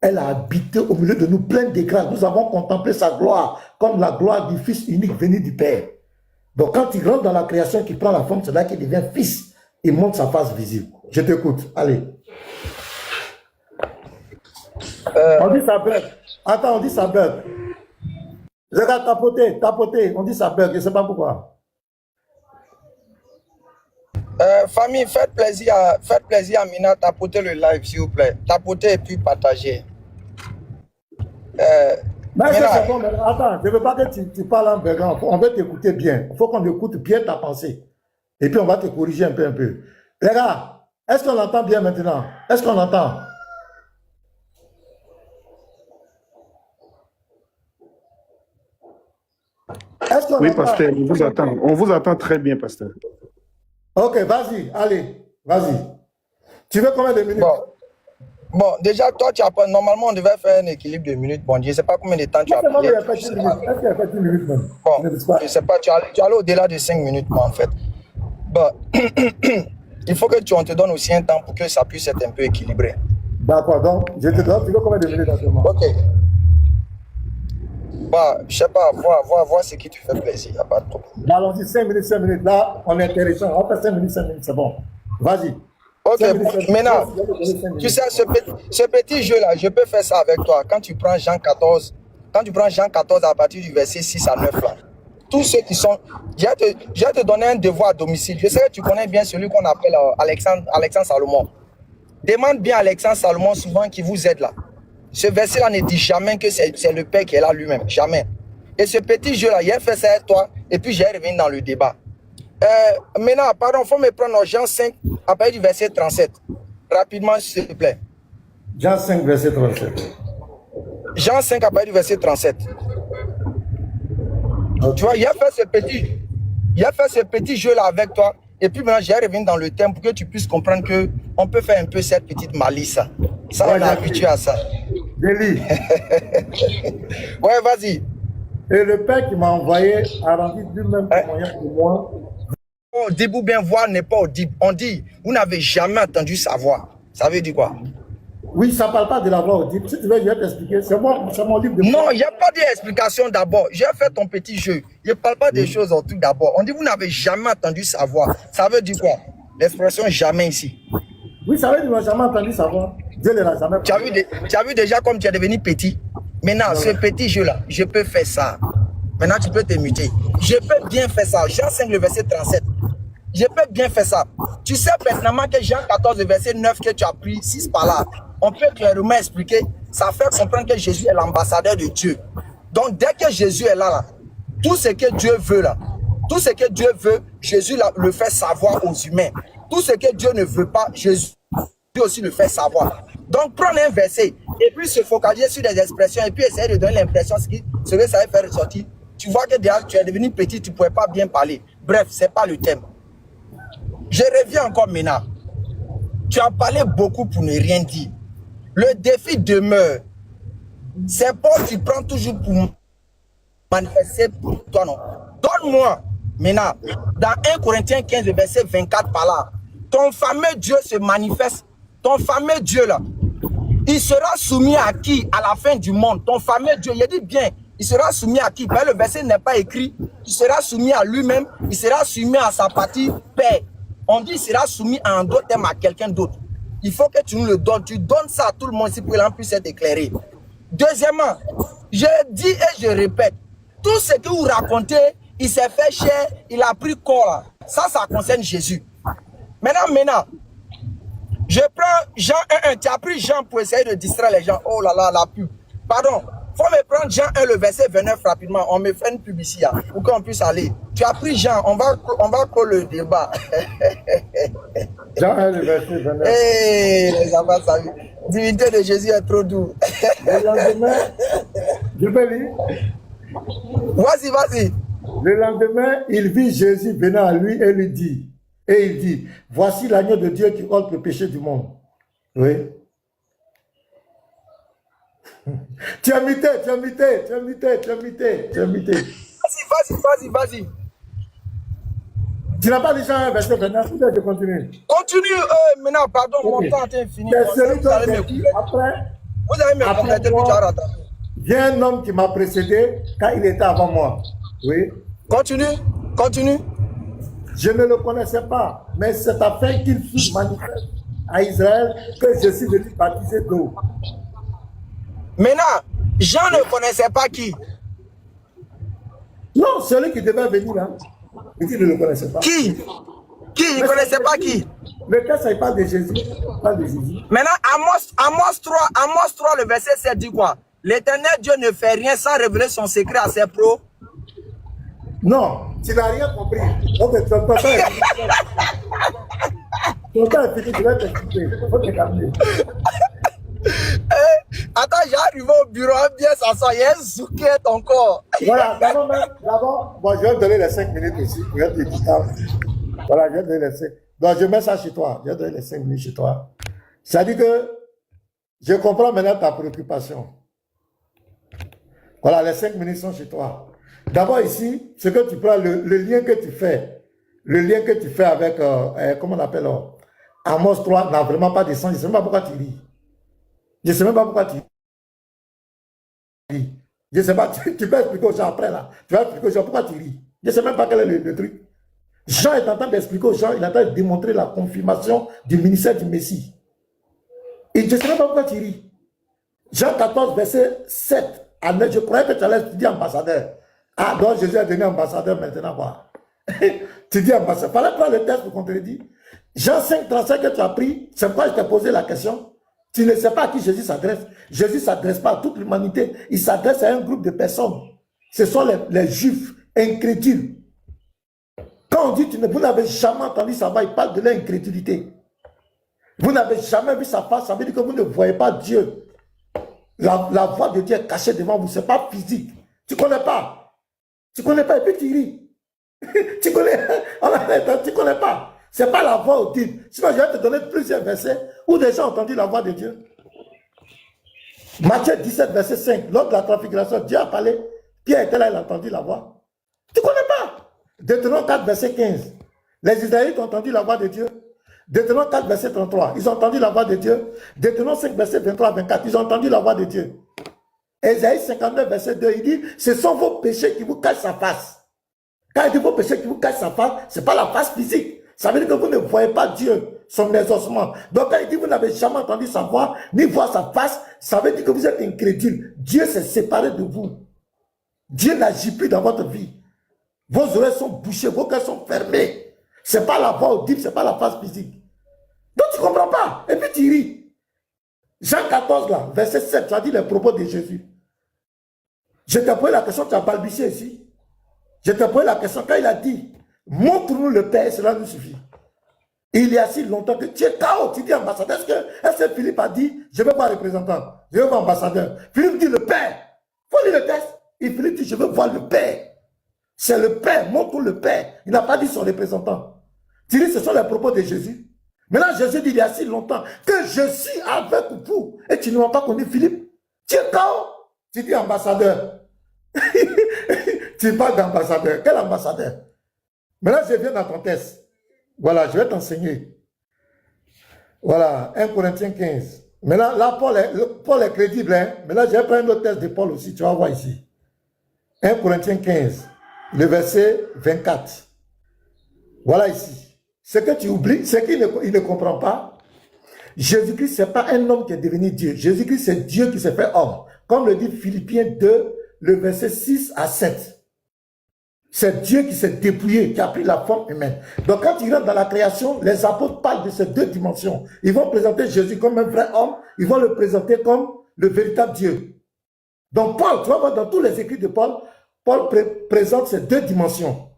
Elle a habité au milieu de nous, pleine de grâce. Nous avons contemplé sa gloire, comme la gloire du Fils unique venu du Père. Donc quand il rentre dans la création, qu'il prend la forme, c'est là qu'il devient fils. Il montre sa face visible. Je t'écoute. Allez. On dit ça bug. Attends, on dit ça bug. Regarde, tapoter. On dit ça bug. Je ne sais pas pourquoi. Famille, faites plaisir à Mina, tapotez le live, s'il vous plaît. Tapotez et puis partagez. Mais c'est bon, mais attends, je ne veux pas que tu parles en verlan. On veut t'écouter bien. Il faut qu'on écoute bien ta pensée. Et puis on va te corriger un peu. Les gars, est-ce qu'on entend bien maintenant? Est-ce qu'on entend? Oui, pasteur, on vous attend. On vous attend très bien, pasteur. Ok, vas-y, allez, vas-y. Tu veux combien de minutes? Bon, déjà, toi, tu as pas. Normalement, on devait faire un équilibre de minutes. Bon, je ne sais pas combien de temps tu as pris. Est-ce qu'il y a fait 10 minutes même? Bon, je ne sais pas, tu allais au-delà de 5 minutes, moi, en fait. Bon, il faut que on te donne aussi un temps pour que ça puisse être un peu équilibré. D'accord, donc, je te donne, tu veux combien de minutes actuellement? Ok. Bah, je sais pas, voir ce qui te fait plaisir, il n'y a pas de problème. Allons-y, 5 minutes, là, on est intéressant. On fait 5 minutes, c'est bon. Vas-y. Ok, maintenant, tu sais, ce petit jeu-là, je peux faire ça avec toi. Quand tu prends Jean 14 à partir du verset 6 à 9, là, tous ceux qui sont... Je vais te donner un devoir à domicile. Je sais que tu connais bien celui qu'on appelle Alexandre Salomon. Demande bien à Alexandre Salomon souvent qui vous aide là. Ce verset-là ne dit jamais que c'est le Père qui est là lui-même. Jamais. Et ce petit jeu-là, il a fait ça avec toi, et puis j'ai revenu dans le débat. Maintenant, pardon, il faut me prendre Jean 5, à partir du verset 37. Rapidement, s'il te plaît. Jean 5, verset 37. Jean 5, à partir du verset 37. Okay. Tu vois, il a fait ce petit jeu-là avec toi, et puis maintenant, j'ai revenu dans le thème pour que tu puisses comprendre qu'on peut faire un peu cette petite malice. Ça, on est habitué à ça. Délit. Ouais, vas-y. Et le Père qui m'a envoyé a rendu lui-même témoignage pour moi. Audible ou bien voir n'est pas audible. On dit, vous n'avez jamais entendu sa voix. Ça veut dire quoi? Oui, ça ne parle pas de la voix audible. Si tu veux, je vais t'expliquer. C'est mon livre de... Non, il n'y a pas d'explication d'abord. J'ai fait ton petit jeu. Je ne parle pas des choses en tout d'abord. On dit, vous n'avez jamais entendu sa voix. Ça veut dire quoi? L'expression jamais ici. Oui, ça veut dire qu'ils n'ont jamais entendu sa voix. Dieu ne l'a jamais Tu as vu déjà comme tu es devenu petit. Maintenant, ce petit jeu-là, je peux faire ça. Maintenant, tu peux te muter. Je peux bien faire ça. Jean 5, le verset 37. Je peux bien faire ça. Tu sais pertinemment que Jean 14, le verset 9 que tu as pris, 6 par là, on peut clairement expliquer. Ça fait comprendre que Jésus est l'ambassadeur de Dieu. Donc, dès que Jésus est là, tout ce que Dieu veut là, tout ce que Dieu veut, Jésus le fait savoir aux humains. Tout ce que Dieu ne veut pas, Jésus aussi le fait savoir. Donc, prendre un verset et puis se focaliser sur des expressions et puis essayer de donner l'impression ce que ça va faire ressortir. Tu vois que déjà, tu es devenu petit, tu ne pouvais pas bien parler. Bref, ce n'est pas le thème. Je reviens encore maintenant. Tu as parlé beaucoup pour ne rien dire. Le défi demeure. C'est pas que tu prends toujours pour manifester pour toi, non. Donne-moi, maintenant, dans 1 Corinthiens 15, verset 24 par là, ton fameux Dieu se manifeste. Ton fameux Dieu là, il sera soumis à qui à la fin du monde? Ton fameux Dieu, il dit bien, il sera soumis à qui? Ben, le verset n'est pas écrit. Il sera soumis à lui-même, il sera soumis à sa partie Père. On dit il sera soumis à un autre thème à quelqu'un d'autre. Il faut que tu nous le donnes. Tu donnes ça à tout le monde ici pour qu'il puisse être éclairé. Deuxièmement, je dis et je répète, tout ce que vous racontez, il s'est fait chair, il a pris corps. Ça concerne Jésus. Maintenant, je prends Jean 1.1. Tu as pris Jean pour essayer de distraire les gens. Oh là là, la pub. Pardon. Faut me prendre Jean 1, le verset 29 rapidement. On me fait une pub ici, hein, pour qu'on puisse aller. Tu as pris Jean. On va clore le débat. Jean 1, le verset 29. Hey, les enfants, ça vie. Divinité de Jésus est trop doux. Le lendemain, je peux lire. Vas-y. Le lendemain, il vit Jésus venant à lui et il dit, voici l'agneau de Dieu qui ôte le péché du monde. Oui. Tu as muté. Vas-y. Tu n'as pas déjà un verset 29, je continue. Continue, maintenant, pardon, mon temps est fini. Vous allez me compléter, puis tu as raté. Vient un homme qui m'a précédé quand il était avant moi. Oui. Continue. Je ne le connaissais pas, mais c'est afin qu'il fût manifeste à Israël que je suis venu baptiser d'eau. Maintenant, Jean ne connaissait pas qui? Non, celui qui devait venir là. Mais qui ne le connaissait pas. Qui? Il ne connaissait pas qui? Le texte, il parle de Jésus. Maintenant, Amos 3, le verset 7 dit quoi? L'Éternel Dieu ne fait rien sans révéler son secret à ses pros. Non, tu n'as rien compris. Donc, ton père est fini, tu vas t'expliquer. Il faut te calmer. Attends, j'arrive au bureau, bien s'asseoir, il y a un zouquette encore. Voilà, d'abord, bon, je vais te donner les 5 minutes aussi. Je vais te dire, voilà, je vais te donner les 5. Donc, je mets ça chez toi. Je vais te donner les 5 minutes chez toi. Ça dit que je comprends maintenant ta préoccupation. Voilà, les 5 minutes sont chez toi. D'abord ici, ce que tu prends, le lien que tu fais, avec, comment on appelle, Amos 3 n'a vraiment pas de sens. Je ne sais même pas pourquoi tu lis. Je ne sais même pas pourquoi tu lis. Je ne sais pas, tu peux expliquer aux gens après là. Tu vas expliquer aux gens pourquoi tu lis. Je ne sais même pas quel est le truc. Jean est en train d'expliquer aux gens, il est en train de démontrer la confirmation du ministère du Messie. Et je ne sais même pas pourquoi tu lis. Jean 14, verset 7 à 9, je croyais que tu allais étudier ambassadeur. Ah, donc Jésus est devenu ambassadeur maintenant, quoi. Tu dis ambassadeur. Il fallait prendre le texte pour qu'on te le dise. Jean 5, 35 que tu as pris, c'est pourquoi je t'ai posé la question. Tu ne sais pas à qui Jésus s'adresse. Jésus ne s'adresse pas à toute l'humanité. Il s'adresse à un groupe de personnes. Ce sont les juifs incrédules. Quand on dit vous n'avez jamais entendu sa voix, il parle de l'incrédulité. Vous n'avez jamais vu sa face, ça veut dire que vous ne voyez pas Dieu. La voix de Dieu est cachée devant vous, ce n'est pas physique. Tu ne connais pas. Tu ne connais pas et puis tu ris. Tu connais pas. Ce n'est pas la voix audible. Sinon, je vais te donner plusieurs versets où des gens ont entendu la voix de Dieu. Matthieu 17, verset 5. Lors de la transfiguration, Dieu a parlé. Pierre était là, il a entendu la voix. Tu ne connais pas. Deutéronome 4, verset 15. Les Israélites ont entendu la voix de Dieu. Deutéronome 4, verset 33. Ils ont entendu la voix de Dieu. Deutéronome 5, verset 23 à 24. Ils ont entendu la voix de Dieu. Ésaïe 59, verset 2, il dit, ce sont vos péchés qui vous cachent sa face. Quand il dit vos péchés qui vous cachent sa face, ce n'est pas la face physique. Ça veut dire que vous ne voyez pas Dieu. son exaucement. Donc quand il dit vous n'avez jamais entendu sa voix, ni voir sa face, ça veut dire que vous êtes incrédule. Dieu s'est séparé de vous. Dieu n'agit plus dans votre vie. Vos oreilles sont bouchées, vos cœurs sont fermés. Ce n'est pas la voix audible, ce n'est pas la face physique. Donc tu ne comprends pas. Et puis tu ris. Jean 14, là, verset 7, tu as dit les propos de Jésus. Je t'ai posé la question, tu as balbutié ici. Je t'ai posé la question quand il a dit, montre-nous le Père, cela nous suffit. Il y a si longtemps que tu es KO, tu dis ambassadeur. Est-ce que Philippe a dit, je ne veux pas représentant, je veux voir ambassadeur. Philippe dit le Père. Il faut lire le texte. Et Philippe dit, je veux voir le Père. C'est le Père, montre-nous le Père. Il n'a pas dit son représentant. Tu dis, ce sont les propos de Jésus. Maintenant, Jésus dit, il y a si longtemps que je suis avec vous. Et tu ne m'as pas connu Philippe. Tu es KO. Tu dis ambassadeur. Tu parles d'ambassadeur. Quel ambassadeur? Maintenant, je viens dans ton test. Voilà, je vais t'enseigner. Voilà, 1 Corinthiens 15. Maintenant, là, Paul est crédible. Hein? Maintenant, je vais prendre un autre test de Paul aussi. Tu vas voir ici. 1 Corinthiens 15, le verset 24. Voilà ici. Ce que tu oublies, c'est qu'il ne comprend pas. Jésus-Christ, ce n'est pas un homme qui est devenu Dieu. Jésus-Christ, c'est Dieu qui s'est fait homme. Comme le dit Philippiens 2, le verset 6 à 7. C'est Dieu qui s'est dépouillé, qui a pris la forme humaine. Donc quand il rentre dans la création, les apôtres parlent de ces deux dimensions. Ils vont présenter Jésus comme un vrai homme, ils vont le présenter comme le véritable Dieu. Donc Paul, tu vas voir dans tous les écrits de Paul, Paul présente ces deux dimensions.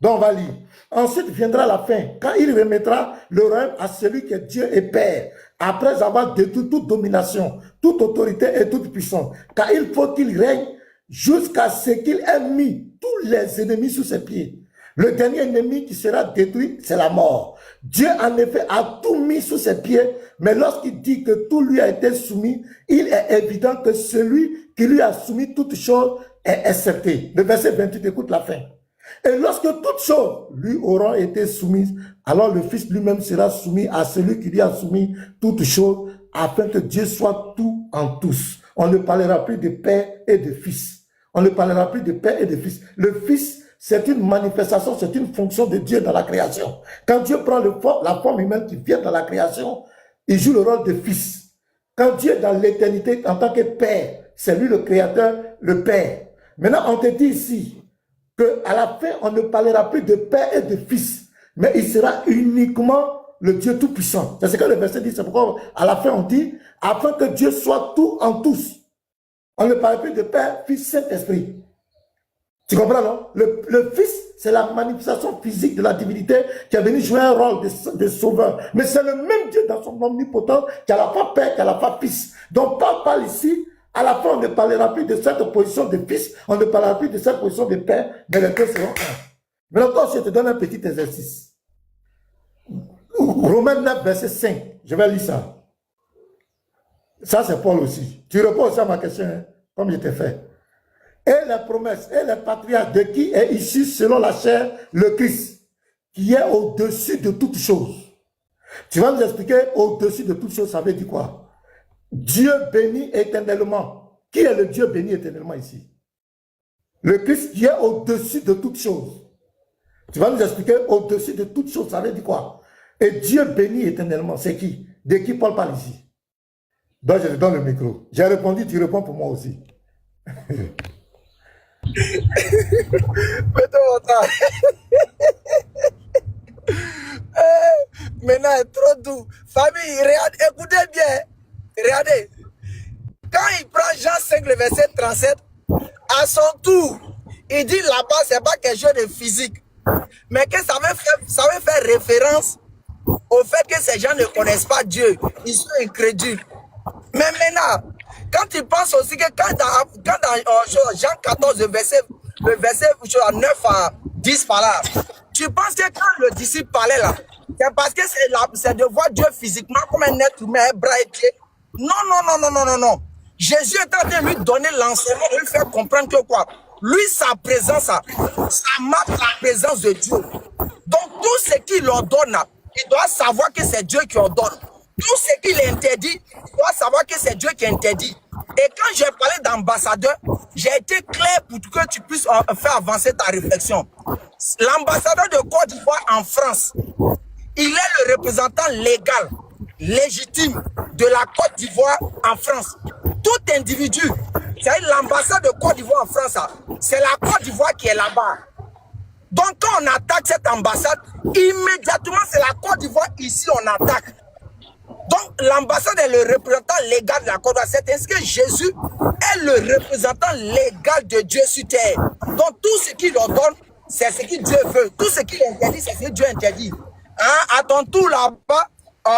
Donc on va lire. Ensuite viendra la fin, quand il remettra le royaume à celui qui est Dieu et Père, après avoir détruit toute domination, toute autorité et toute puissance. Car il faut qu'il règne jusqu'à ce qu'il ait mis tous les ennemis sous ses pieds. Le dernier ennemi qui sera détruit, c'est la mort. Dieu, en effet, a tout mis sous ses pieds, mais lorsqu'il dit que tout lui a été soumis, il est évident que celui qui lui a soumis toutes choses est accepté. Le verset 28, écoute la fin. Et lorsque toutes choses lui auront été soumises, alors le Fils lui-même sera soumis à celui qui lui a soumis toutes choses, afin que Dieu soit tout en tous. On ne parlera plus de Père et de Fils. On ne parlera plus de Père et de Fils. Le Fils, c'est une manifestation, c'est une fonction de Dieu dans la création. Quand Dieu prend la forme humaine qui vient dans la création, il joue le rôle de Fils. Quand Dieu est dans l'éternité en tant que Père, c'est lui le Créateur, le Père. Maintenant, on te dit ici qu'à la fin, on ne parlera plus de Père et de Fils, mais il sera uniquement le Dieu Tout-Puissant. C'est ce que le verset dit, c'est pourquoi à la fin on dit, afin que Dieu soit tout en tous. On ne parle plus de Père, Fils, Saint-Esprit. Tu comprends, non? Le Fils, c'est la manifestation physique de la divinité qui est venu jouer un rôle de sauveur. Mais c'est le même Dieu dans son omnipotence qui a la fois Père, qui a la fois Fils. Donc, Paul parle ici, à la fin, on ne parlera plus de cette position de Fils, on ne parlera plus de cette position de Père, mais les deux seront un. Mais encore, je te donne un petit exercice. Romains 9, verset 5. Je vais lire ça. Ça, c'est Paul aussi. Tu réponds aussi à ma question, hein, comme je t'ai fait. Et les promesses, et les patriarches de qui est issu selon la chair le Christ, qui est au-dessus de toutes choses. Tu vas nous expliquer au-dessus de toutes choses, ça veut dire quoi? Dieu béni éternellement. Qui est le Dieu béni éternellement ici? Le Christ qui est au-dessus de toutes choses. Tu vas nous expliquer au-dessus de toutes choses, ça veut dire quoi? Et Dieu béni éternellement, c'est qui? De qui Paul parle ici? Donc je te donne le micro. J'ai répondu, tu réponds pour moi aussi. Maintenant, trop doux. Famille, regardez, écoutez bien. Regardez. Quand il prend Jean 5, le verset 37, à son tour, il dit là-bas, c'est pas quelque chose de physique. Mais que ça veut faire référence au fait que ces gens ne connaissent pas Dieu. Ils sont incrédules. Mais maintenant, quand tu penses aussi que quand dans Jean 14, le verset 9 à 10 par là, tu penses que quand le disciple parlait là, c'est parce que c'est de voir Dieu physiquement comme un être humain, un bras et pied. Non. Jésus est en train de lui donner l'enseignement, de lui faire comprendre que quoi? Lui, sa présence, ça marque la présence de Dieu. Donc tout ce qu'il ordonne, il doit savoir que c'est Dieu qui ordonne. Tout ce qu'il interdit, il doit savoir que c'est Dieu qui interdit. Et quand j'ai parlé d'ambassadeur, j'ai été clair pour que tu puisses faire avancer ta réflexion. L'ambassadeur de Côte d'Ivoire en France, il est le représentant légal, légitime de la Côte d'Ivoire en France. Tout individu, c'est l'ambassade de Côte d'Ivoire en France, c'est la Côte d'Ivoire qui est là-bas. Donc quand on attaque cette ambassade, immédiatement c'est la Côte d'Ivoire ici on attaque. Donc l'ambassade est le représentant légal de la Côte d'Ivoire. C'est ainsi que Jésus est le représentant légal de Dieu sur terre. Donc tout ce qu'il ordonne, c'est ce que Dieu veut. Tout ce qu'il interdit, c'est ce que Dieu interdit. Hein? À ton tour là-bas,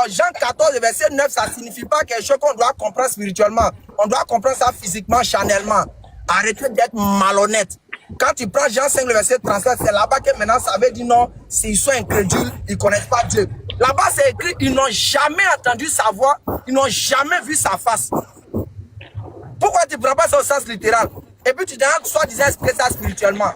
Jean 14, verset 9, ça ne signifie pas quelque chose qu'on doit comprendre spirituellement. On doit comprendre ça physiquement, charnellement. Arrêtez d'être malhonnête. Quand tu prends Jean 5, le verset 37, c'est là-bas que maintenant ça veut dire non, s'ils sont incrédules, ils ne connaissent pas Dieu. Là-bas c'est écrit, ils n'ont jamais entendu sa voix, ils n'ont jamais vu sa face. Pourquoi tu ne prends pas ça au sens littéral? Et puis tu demandes soi-disant expliquer ça spirituellement.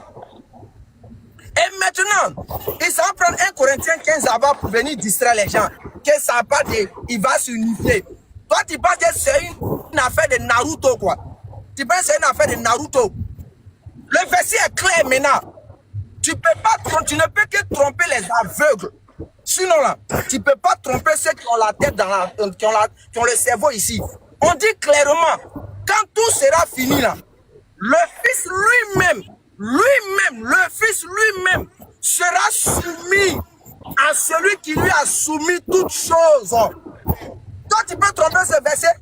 Et maintenant, il s'en prendre 1 Corinthiens 15 là-bas pour venir distraire les gens. Que ça part de, il va s'unifier. Toi tu penses que c'est une affaire de Naruto quoi. Tu penses que c'est une affaire de Naruto. Le verset est clair maintenant. Tu ne peux que tromper les aveugles. Sinon là, tu ne peux pas tromper ceux qui ont la tête dans qui ont le cerveau ici. On dit clairement, quand tout sera fini là, le Fils lui-même, le Fils lui-même sera soumis à celui qui lui a soumis toutes choses. Toi, tu peux tromper ce verset.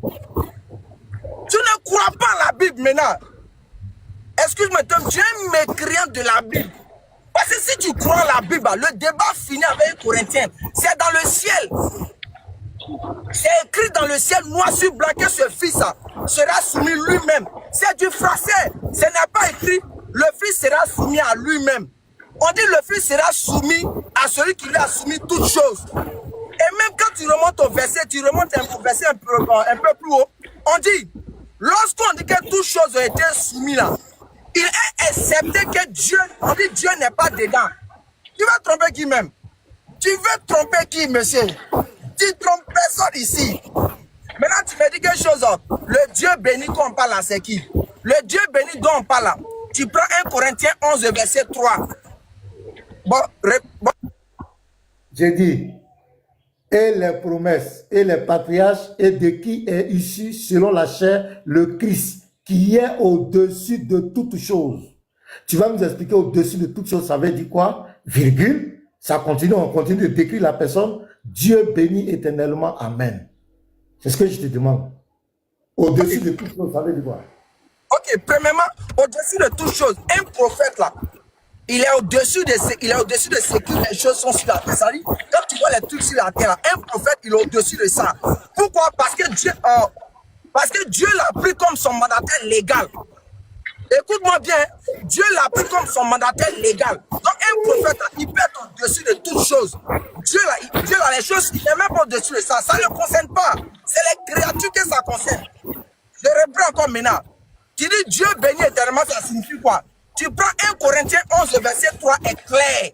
Tu ne crois pas à la Bible maintenant. Excuse-moi, tu es un mécréant de la Bible. Parce que si tu crois à la Bible, le débat finit avec un Corinthien. C'est dans le ciel. C'est écrit dans le ciel, noir sur blanc, que ce fils sera soumis lui-même. C'est du français. Ce n'est pas écrit, le fils sera soumis à lui-même. On dit le fils sera soumis à celui qui lui a soumis toutes choses. Et même quand tu remontes au verset, tu remontes un verset un peu plus haut, on dit, lorsqu'on dit que toutes choses ont été soumises là, il est accepté que Dieu, on dit Dieu n'est pas dedans. Tu vas tromper qui même? Tu veux tromper qui, monsieur? Tu trompes personne ici. Maintenant, tu me dis quelque chose. Le Dieu béni qu'on parle là, c'est qui? Le Dieu béni dont on parle là. Tu prends 1 Corinthiens 11, verset 3. Bon. J'ai dit, et les promesses, et les patriarches, et de qui est issu, selon la chair, le Christ, qui est au-dessus de toutes choses. Tu vas nous expliquer au-dessus de toutes choses, ça veut dire quoi? Virgule, ça continue, on continue de décrire la personne. Dieu bénit éternellement, amen. C'est ce que je te demande. Au-dessus de toutes choses, ça veut dire quoi? Ok, premièrement, au-dessus de toutes choses, un prophète là, il est au-dessus de ce que les choses sont sur la terre. C'est-à-dire, quand tu vois les trucs sur la terre, là, un prophète, il est au-dessus de ça. Pourquoi? Parce que Dieu l'a pris comme son mandataire légal. Écoute-moi bien, Dieu l'a pris comme son mandataire légal. Donc un prophète, il peut être au-dessus de toutes choses. Dieu a les choses, il n'est même pas au-dessus de ça. Ça ne le concerne pas. C'est les créatures que ça concerne. Je reprends encore maintenant. Tu dis Dieu béni éternellement, ça signifie quoi? Tu prends 1 Corinthiens 11, verset 3 est clair.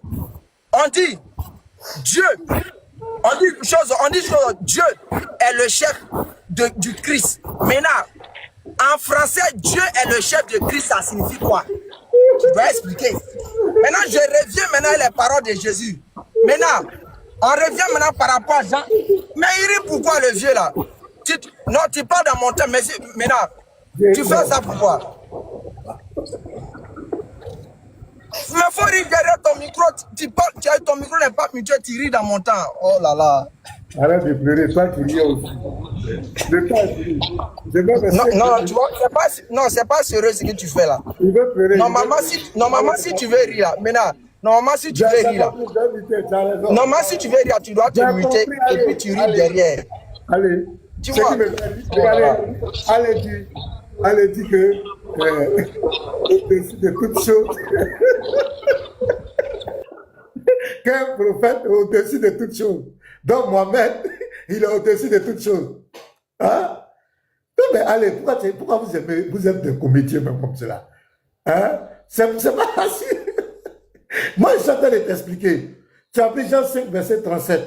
On dit Dieu, on dit Dieu est le chef du Christ. Maintenant, en français, Dieu est le chef de Christ, ça signifie quoi? Tu dois expliquer. Maintenant, je reviens maintenant à les paroles de Jésus. Maintenant, on revient maintenant par rapport à Jean. Mais il rit pourquoi le vieux là? Non, tu parles dans mon temps, mais maintenant, tu fais ça pourquoi? Mais il faut rire derrière ton micro. Tu parles, ton micro n'est pas mutué, tu ris dans mon temps. Oh là là. Arrête de pleurer, toi tu ris aussi. Le temps, non, tu vois, c'est pas sérieux ce que tu fais là. Il veut pleurer. Normalement, si tu veux rire là, maintenant, normalement, si tu veux rire là, normalement, si tu veux rire, tu dois te muter et puis tu ris derrière. Allez, tu vois. Allez, dis que au-dessus de toutes choses, qu'un prophète est au-dessus de toutes choses. Donc Mohamed, il est au-dessus de toutes choses. Hein? Non, mais allez, pourquoi vous êtes des comédiens même comme cela? Hein? C'est pas facile. Moi, je suis en train de t'expliquer. Tu as pris Jean 5, verset 37.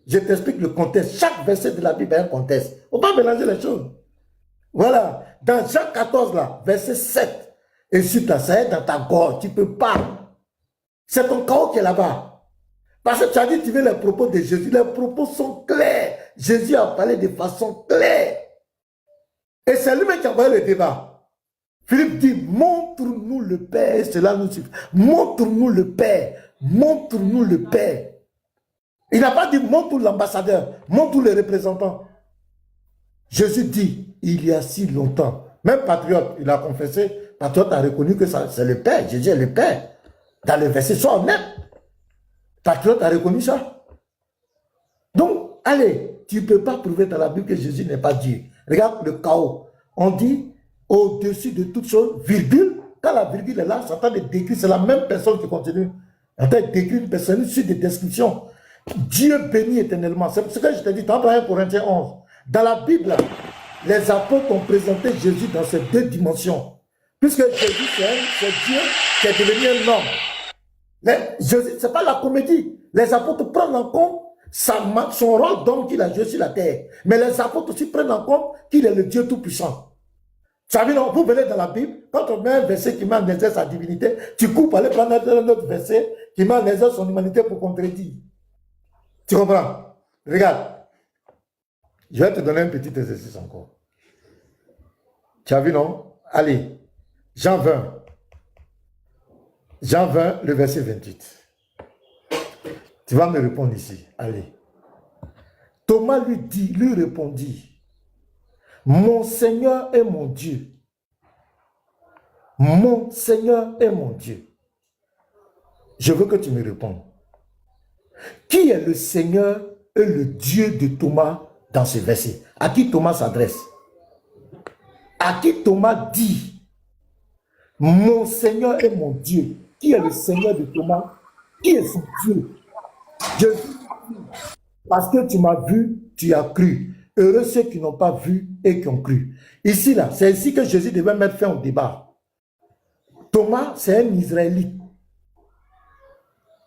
Je t'explique le contexte. Chaque verset de la Bible a un contexte. On ne peut pas mélanger les choses. Voilà. Dans Jean 14, là, verset 7, et si tu as ça dans ta gorge, tu ne peux pas. C'est ton chaos qui est là-bas. Parce que tu as dit, tu veux les propos de Jésus. Les propos sont clairs. Jésus a parlé de façon claire. Et c'est lui-même qui a envoyé le débat. Philippe dit, montre-nous le Père. Et cela nous suffit. Montre-nous le Père. Montre-nous le Père. Il n'a pas dit, montre l'ambassadeur. Montre les représentants. Jésus dit, il y a si longtemps. Même Patriote, il a confessé. Patriote a reconnu que c'est le Père. Jésus est le Père. Dans le verset, sois honnête. Patriote a reconnu ça. Donc, allez, tu ne peux pas prouver dans la Bible que Jésus n'est pas Dieu. Regarde le chaos. On dit au-dessus de toutes choses, virgule. Quand la virgule est là, ça tente de décrire, c'est la même personne qui continue. En train de décrire une personne sur des descriptions. Dieu bénit éternellement. C'est ce que je t'ai dit, dans 1 Corinthiens 11. Dans la Bible, les apôtres ont présenté Jésus dans ces deux dimensions. Puisque Jésus, c'est Dieu qui est devenu un homme. Ce n'est pas la comédie. Les apôtres prennent en compte son rôle d'homme qu'il a joué sur la terre. Mais les apôtres aussi prennent en compte qu'il est le Dieu tout-puissant. Vous savez, non, vous venez dans la Bible, quand on met un verset qui met en exerce sa divinité, tu coupes, allez prendre un autre verset qui met en exerce son humanité pour contredire. Tu comprends? Regarde. Je vais te donner un petit exercice encore. Tu as vu, non? Allez, Jean 20. Jean 20, le verset 28. Tu vas me répondre ici. Allez. Thomas lui répondit, mon Seigneur est mon Dieu. Mon Seigneur est mon Dieu. Je veux que tu me répondes. Qui est le Seigneur et le Dieu de Thomas dans ce verset? À qui Thomas s'adresse? À qui Thomas dit, mon Seigneur est mon Dieu? Qui est le Seigneur de Thomas? Qui est son Dieu? Jésus, parce que tu m'as vu, tu as cru. Heureux ceux qui n'ont pas vu et qui ont cru. Ici, là, c'est ici que Jésus devait mettre fin au débat. Thomas, c'est un Israélite.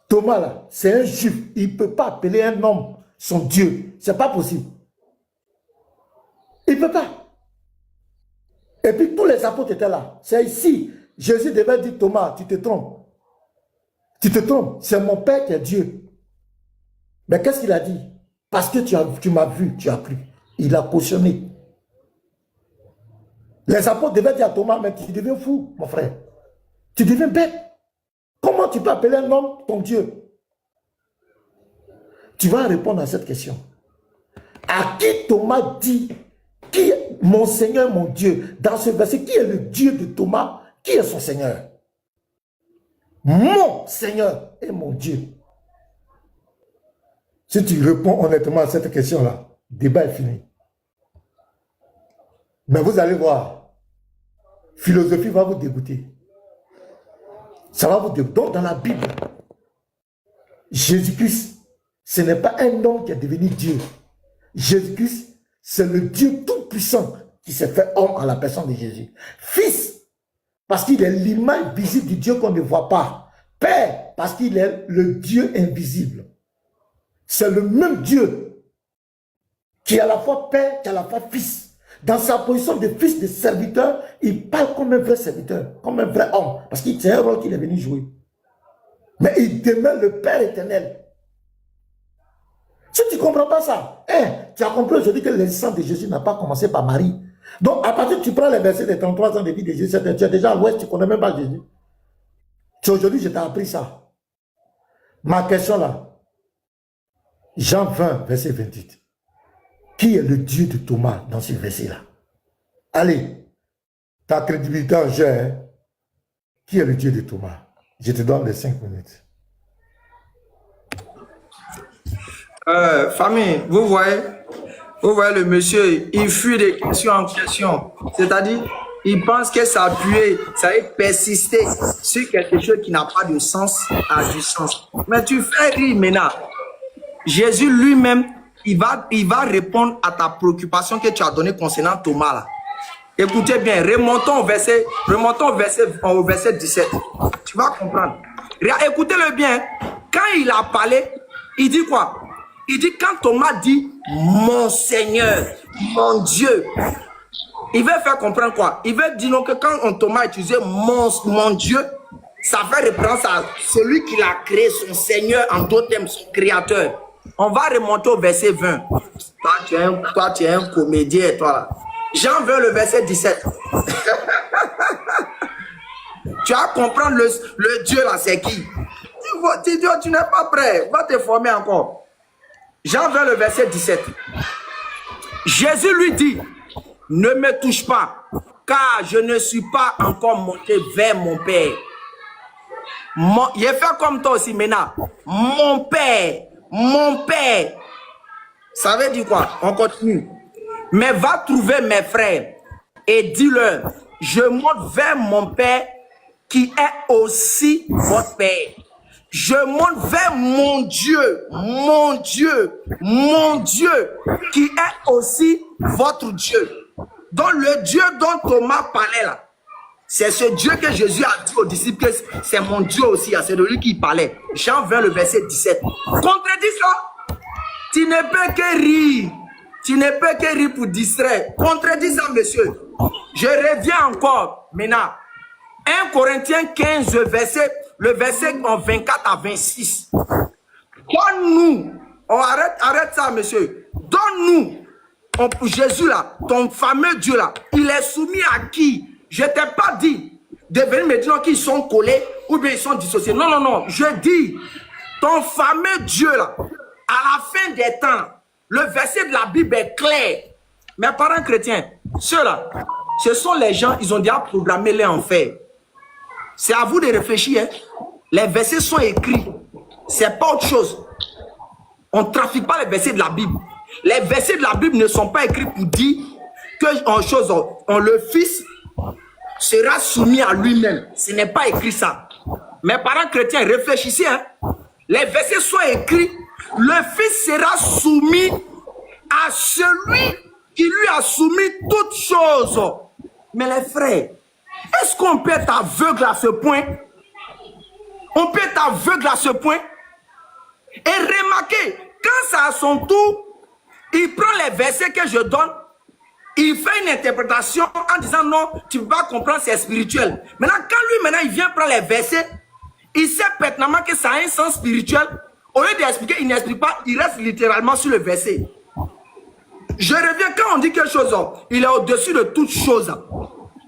Thomas, là, c'est un Juif. Il ne peut pas appeler un homme son Dieu. Ce n'est pas possible. Il ne peut pas. Et puis, tous les apôtres étaient là. C'est ici. Jésus devait dire, Thomas, tu te trompes. Tu te trompes. C'est mon Père qui est Dieu. Mais qu'est-ce qu'il a dit? Parce que tu m'as vu, tu as cru. Il a cautionné. Les apôtres devaient dire à Thomas, mais tu deviens fou, mon frère. Tu deviens bête. Comment tu peux appeler un homme ton Dieu? Tu vas répondre à cette question. À qui Thomas dit, qui est mon Seigneur, mon Dieu? Dans ce verset, qui est le Dieu de Thomas? Qui est son Seigneur? Mon Seigneur est mon Dieu. Si tu réponds honnêtement à cette question-là, le débat est fini. Mais vous allez voir, philosophie va vous dégoûter. Ça va vous dégoûter. Donc dans la Bible, Jésus-Christ, ce n'est pas un homme qui est devenu Dieu. Jésus-Christ, c'est le Dieu tout-puissant qui s'est fait homme en la personne de Jésus. Fils, parce qu'il est l'image visible du Dieu qu'on ne voit pas. Père, parce qu'il est le Dieu invisible. C'est le même Dieu qui est à la fois Père, qui est à la fois Fils. Dans sa position de fils, de serviteur, il parle comme un vrai serviteur, comme un vrai homme, parce que c'est un rôle qu'il est venu jouer. Mais il demeure le Père éternel. Si tu ne comprends pas ça, tu as compris aujourd'hui que l'existence de Jésus n'a pas commencé par Marie. Donc, à partir tu prends les versets des 33 ans de vie de Jésus, tu es déjà à l'ouest, tu ne connais même pas Jésus. Aujourd'hui, je t'ai appris ça. Ma question là, Jean 20, verset 28. Qui est le Dieu de Thomas dans ce verset-là? Allez, ta crédibilité en jeu, hein? Qui est le Dieu de Thomas? Je te donne les 5 minutes. Famille, vous voyez le monsieur, il fuit de question en question. C'est-à-dire, il pense que s'appuyer, ça va persister sur quelque chose qui n'a pas de sens, a du sens. Mais tu fais rire maintenant. Jésus lui-même, il va répondre à ta préoccupation que tu as donnée concernant Thomas là. Écoutez bien, remontons au verset 17. Tu vas comprendre. Écoutez-le bien. Quand il a parlé, il dit quoi? Il dit quand Thomas dit mon Seigneur, mon Dieu, il veut faire comprendre quoi? Il veut dire non que quand Thomas utilisait mon Dieu, ça fait référence à celui qui l'a créé, son Seigneur, en d'autres termes, son Créateur. On va remonter au verset 20. Toi, tu es un comédien, toi là. Jean 20, le verset 17. Tu vas comprendre le Dieu là, c'est qui? Tu n'es pas prêt. Va te former encore. Jean 20, le verset 17. Jésus lui dit, ne me touche pas, car je ne suis pas encore monté vers mon Père. Il fait comme toi aussi maintenant. Mon Père. Ça veut dire quoi? On continue. Mais va trouver mes frères et dis-leur, je monte vers mon Père qui est aussi votre Père. Je monte vers mon Dieu, qui est aussi votre Dieu. Donc le Dieu dont Thomas parlait là, c'est ce Dieu que Jésus a dit aux disciples, c'est mon Dieu aussi, c'est de lui qui parlait. Jean 20, le verset 17. Contredis ça. Tu ne peux que rire. Tu ne peux que rire pour distraire. Contredis ça, monsieur. Je reviens encore maintenant. 1 Corinthiens 15, le verset 24 à 26. Donne-nous. Oh, arrête ça, monsieur. Donne-nous. Jésus là, ton fameux Dieu là, il est soumis à qui? Je ne t'ai pas dit de venir me dire qu'ils sont collés ou bien ils sont dissociés. Non, non, non. Je dis, ton fameux Dieu là, à la fin des temps, le verset de la Bible est clair. Mes parents chrétiens, ceux-là, ce sont les gens, ils ont déjà programmé l'enfer. C'est à vous de réfléchir. Hein. Les versets sont écrits. C'est pas autre chose. On ne trafique pas les versets de la Bible. Les versets de la Bible ne sont pas écrits pour dire que le Fils sera soumis à lui-même. Ce n'est pas écrit ça. Mes parents chrétiens, réfléchissez. Hein. Les versets sont écrits. Le Fils sera soumis à celui qui lui a soumis toutes choses. Mais les frères, est-ce qu'on peut être aveugle à ce point? On peut être aveugle à ce point? Et remarquez, quand ça a son tour, il prend les versets que je donne, il fait une interprétation en disant non, tu ne peux pas comprendre, c'est spirituel. Maintenant, quand lui, il vient prendre les versets, il sait pertinemment que ça a un sens spirituel. Au lieu d'expliquer, il n'explique pas, il reste littéralement sur le verset. Je reviens, quand on dit quelque chose, il est au-dessus de toute chose.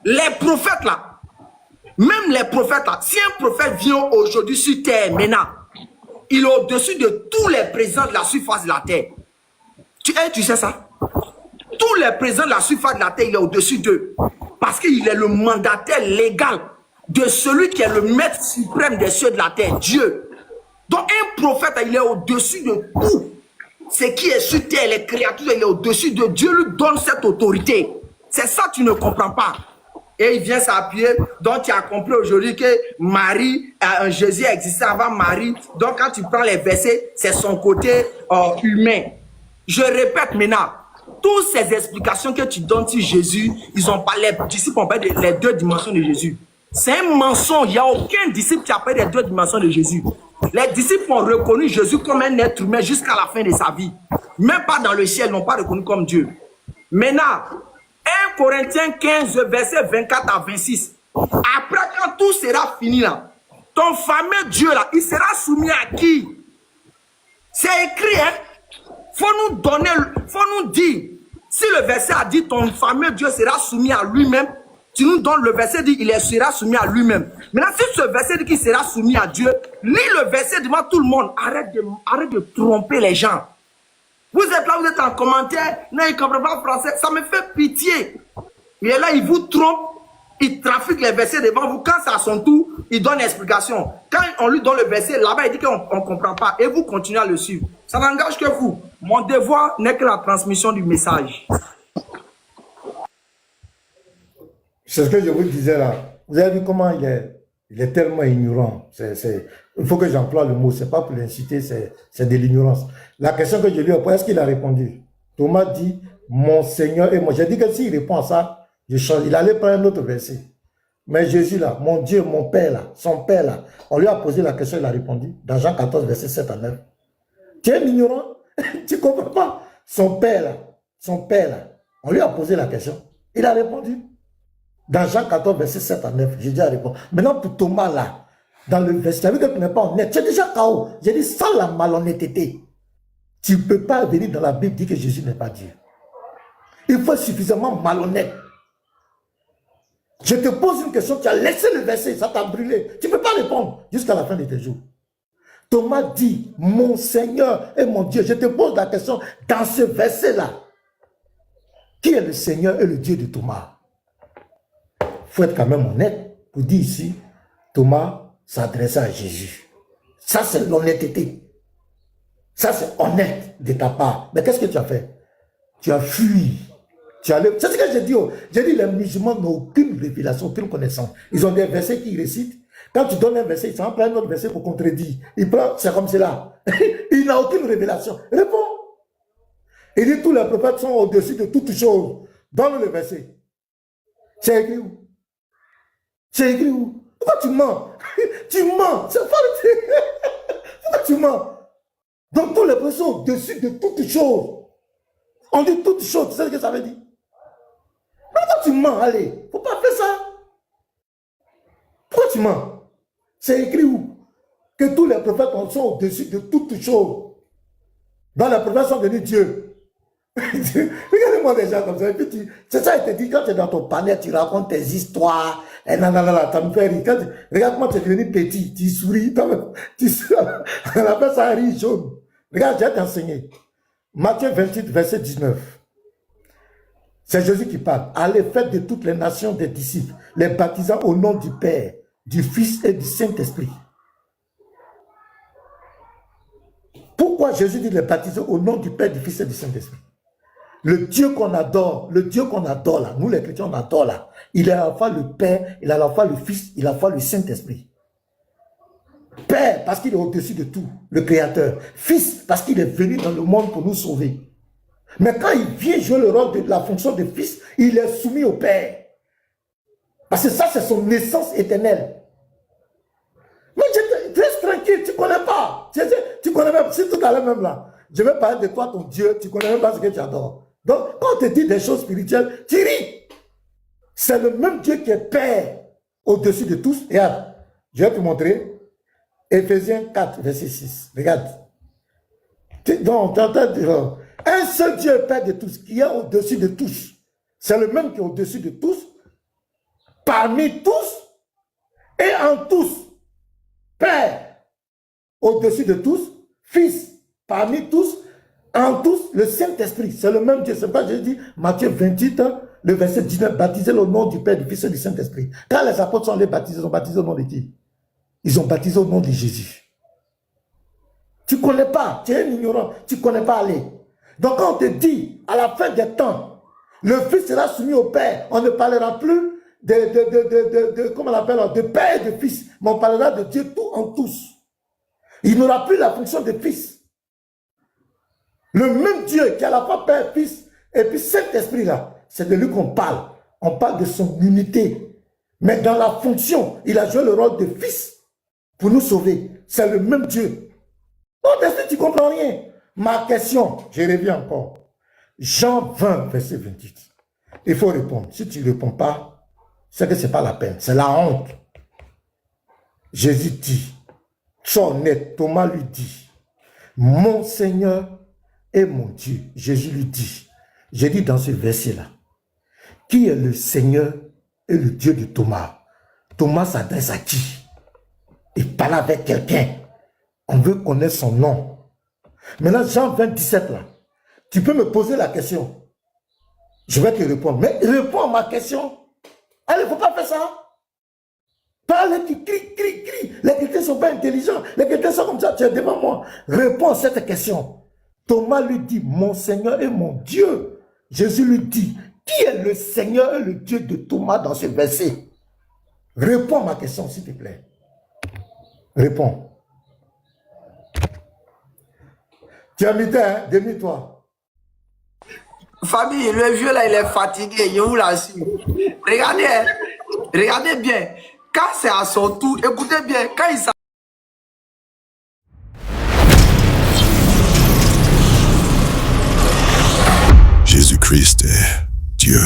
Les prophètes là, même les prophètes là, si un prophète vient aujourd'hui sur terre, maintenant, il est au-dessus de tous les présidents de la surface de la terre. Tu sais ça? Tous les présidents de la surface de la terre, il est au-dessus d'eux. Parce qu'il est le mandataire légal de celui qui est le maître suprême des cieux de la terre, Dieu. Donc un prophète, il est au-dessus de tout. Ce qui est sur terre, les créatures, il est au-dessus de Dieu, lui donne cette autorité. C'est ça que tu ne comprends pas. Et il vient s'appuyer. Donc tu as compris aujourd'hui que Marie, Jésus existait avant Marie. Donc quand tu prends les versets, c'est son côté humain. Je répète maintenant, toutes ces explications que tu donnes sur Jésus, ils ont pas, les disciples ont parlé des deux dimensions de Jésus. C'est un mensonge. Il n'y a aucun disciple qui a parlé des deux dimensions de Jésus. Les disciples ont reconnu Jésus comme un être humain jusqu'à la fin de sa vie. Même pas dans le ciel, ils n'ont pas reconnu comme Dieu. Maintenant, 1 Corinthiens 15, verset 24 à 26. Après, quand tout sera fini là, ton fameux Dieu là, il sera soumis à qui? C'est écrit, hein? Faut nous dire, si le verset a dit ton fameux Dieu sera soumis à lui-même, tu nous donnes le verset dit il sera soumis à lui-même. Maintenant, si ce verset dit qu'il sera soumis à Dieu, lis le verset devant tout le monde. Arrête de tromper les gens. Vous êtes là, vous êtes en commentaire, non, il ne comprend pas français, ça me fait pitié. Il est là, il vous trompe, il trafique les versets devant vous. Quand c'est à son tour, il donne l'explication. Quand on lui donne le verset, là-bas, il dit qu'on ne comprend pas. Et vous continuez à le suivre. Ça n'engage que vous. Mon devoir n'est que la transmission du message. C'est ce que je vous disais là. Vous avez vu comment il est tellement ignorant. Il faut que j'emploie le mot. Ce n'est pas pour l'inciter, c'est de l'ignorance. La question que je lui ai posée, est-ce qu'il a répondu? Thomas dit, mon Seigneur et moi. J'ai dit que s'il répond à ça, je change. Il allait prendre un autre verset. Mais Jésus là, mon Dieu, mon Père là, son Père là, on lui a posé la question, il a répondu. Dans Jean 14, verset 7 à 9. Tu es ignorant? Tu ne comprends pas? Son Père là, on lui a posé la question. Il a répondu. Dans Jean 14, verset 7 à 9, Jésus a répondu. Maintenant, pour Thomas là, dans le verset. Ça veut dire que tu n'es pas honnête. Tu es déjà KO. J'ai dit, sans la malhonnêteté, tu ne peux pas venir dans la Bible dire que Jésus n'est pas Dieu. Il faut être suffisamment malhonnête. Je te pose une question, tu as laissé le verset, ça t'a brûlé. Tu ne peux pas répondre jusqu'à la fin de tes jours. Thomas dit, mon Seigneur et mon Dieu. Je te pose la question, dans ce verset-là, qui est le Seigneur et le Dieu de Thomas? Il faut être quand même honnête pour dire ici, Thomas s'adressait à Jésus. Ça, c'est l'honnêteté. Ça, c'est honnête de ta part. Mais qu'est-ce que tu as fait? Tu as fui. C'est ce que j'ai dit. J'ai dit, les musulmans n'ont aucune révélation, aucune connaissance. Ils ont des versets qu'ils récitent. Quand tu donnes un verset, il s'en prend un autre verset pour contredire. Il prend, c'est comme cela. Il n'a aucune révélation. Réponds. Il dit, tous les prophètes sont au-dessus de toutes choses. Donne le verset. C'est écrit où? C'est écrit où? Pourquoi tu mens? Tu mens. C'est pas pourquoi tu mens? Donc tous les prophètes sont au-dessus de toutes choses. On dit toutes choses. Tu sais ce que ça veut dire? Pourquoi tu mens? Allez, il ne faut pas faire ça. Pourquoi tu mens? C'est écrit où? Que tous les prophètes sont au-dessus de toutes choses. Dans les prophètes sont devenus Dieu. Regardez-moi des gens comme ça. C'est ça, il te dit, quand tu es dans ton panel, tu racontes tes histoires. Et non, ça me fait rire. Regarde comment tu es devenu petit. Tu souris. On appelle ça un rire jaune. Regarde, je vais t'enseigner. Matthieu 28, verset 19. C'est Jésus qui parle. Allez, faites de toutes les nations des disciples, les baptisant au nom du Père, du Fils et du Saint-Esprit. Pourquoi Jésus dit les baptiser au nom du Père, du Fils et du Saint-Esprit? Le Dieu qu'on adore là, nous les chrétiens on adore là, il est à la fois le Père, il est à la fois le Fils, il est à la fois le Saint-Esprit. Père, parce qu'il est au-dessus de tout, le Créateur. Fils, parce qu'il est venu dans le monde pour nous sauver. Mais quand il vient jouer le rôle de la fonction de fils, il est soumis au Père. Parce que ça, c'est son naissance éternelle. Mais reste tranquille, tu ne connais pas. Tu connais même, si tout à l'heure même là, je vais parler de toi, ton Dieu, tu ne connais même pas ce que tu adores. Donc, quand on te dit des choses spirituelles, tu ris. C'est le même Dieu qui est Père au-dessus de tous. Regarde, je vais te montrer. Éphésiens 4, verset 6. Regarde. Donc, tu entends dire, un seul Dieu est Père de tous, qui est au-dessus de tous. C'est le même qui est au-dessus de tous, parmi tous et en tous. Père, au-dessus de tous, Fils, parmi tous, en tous, le Saint-Esprit. C'est le même Dieu. C'est pas, j'ai dit, Matthieu 28, le verset 19, baptisez le nom du Père, du Fils et du Saint-Esprit. Quand les apôtres sont allés baptiser, ils ont baptisé au nom de qui? Ils ont baptisé au nom de Jésus. Tu ne connais pas, tu es un ignorant, tu ne connais pas aller. Donc quand on te dit, à la fin des temps, le Fils sera soumis au Père, on ne parlera plus comment on appelle, de Père et de Fils, mais on parlera de Dieu tout en tous. Il n'aura plus la fonction de Fils. Le même Dieu qui a la fois Père, Fils, et puis Saint-Esprit là, c'est de lui qu'on parle. On parle de son unité. Mais dans la fonction, il a joué le rôle de Fils pour nous sauver. C'est le même Dieu. Oh, tu ne comprends rien. Ma question, je reviens encore. Jean 20, verset 28. Il faut répondre. Si tu ne réponds pas, c'est que ce n'est pas la peine. C'est la honte. Jésus dit, sois honnête, Thomas lui dit, mon Seigneur et mon Dieu. Jésus lui dit, j'ai dit dans ce verset-là, qui est le Seigneur et le Dieu de Thomas? Thomas s'adresse à qui? Il parle avec quelqu'un. On veut connaître son nom. Maintenant, Jean 27 là, tu peux me poser la question. Je vais te répondre. Mais réponds à ma question. Allez, il ne faut pas faire ça. Parle, tu cries, cries, cries. Les chrétiens ne sont pas intelligents. Les chrétiens sont comme ça, tu es devant moi. Réponds à cette question. Thomas lui dit, mon Seigneur et mon Dieu. Jésus lui dit, qui est le Seigneur et le Dieu de Thomas dans ce verset? Réponds à ma question, s'il te plaît. Réponds. Tu as mis hein? Demi-toi. Famille, le vieux là, il est fatigué. Je vous l'assure. Regardez, hein. Regardez bien. Quand c'est à son tour, écoutez bien. Quand il s'en... Jésus-Christ est Dieu.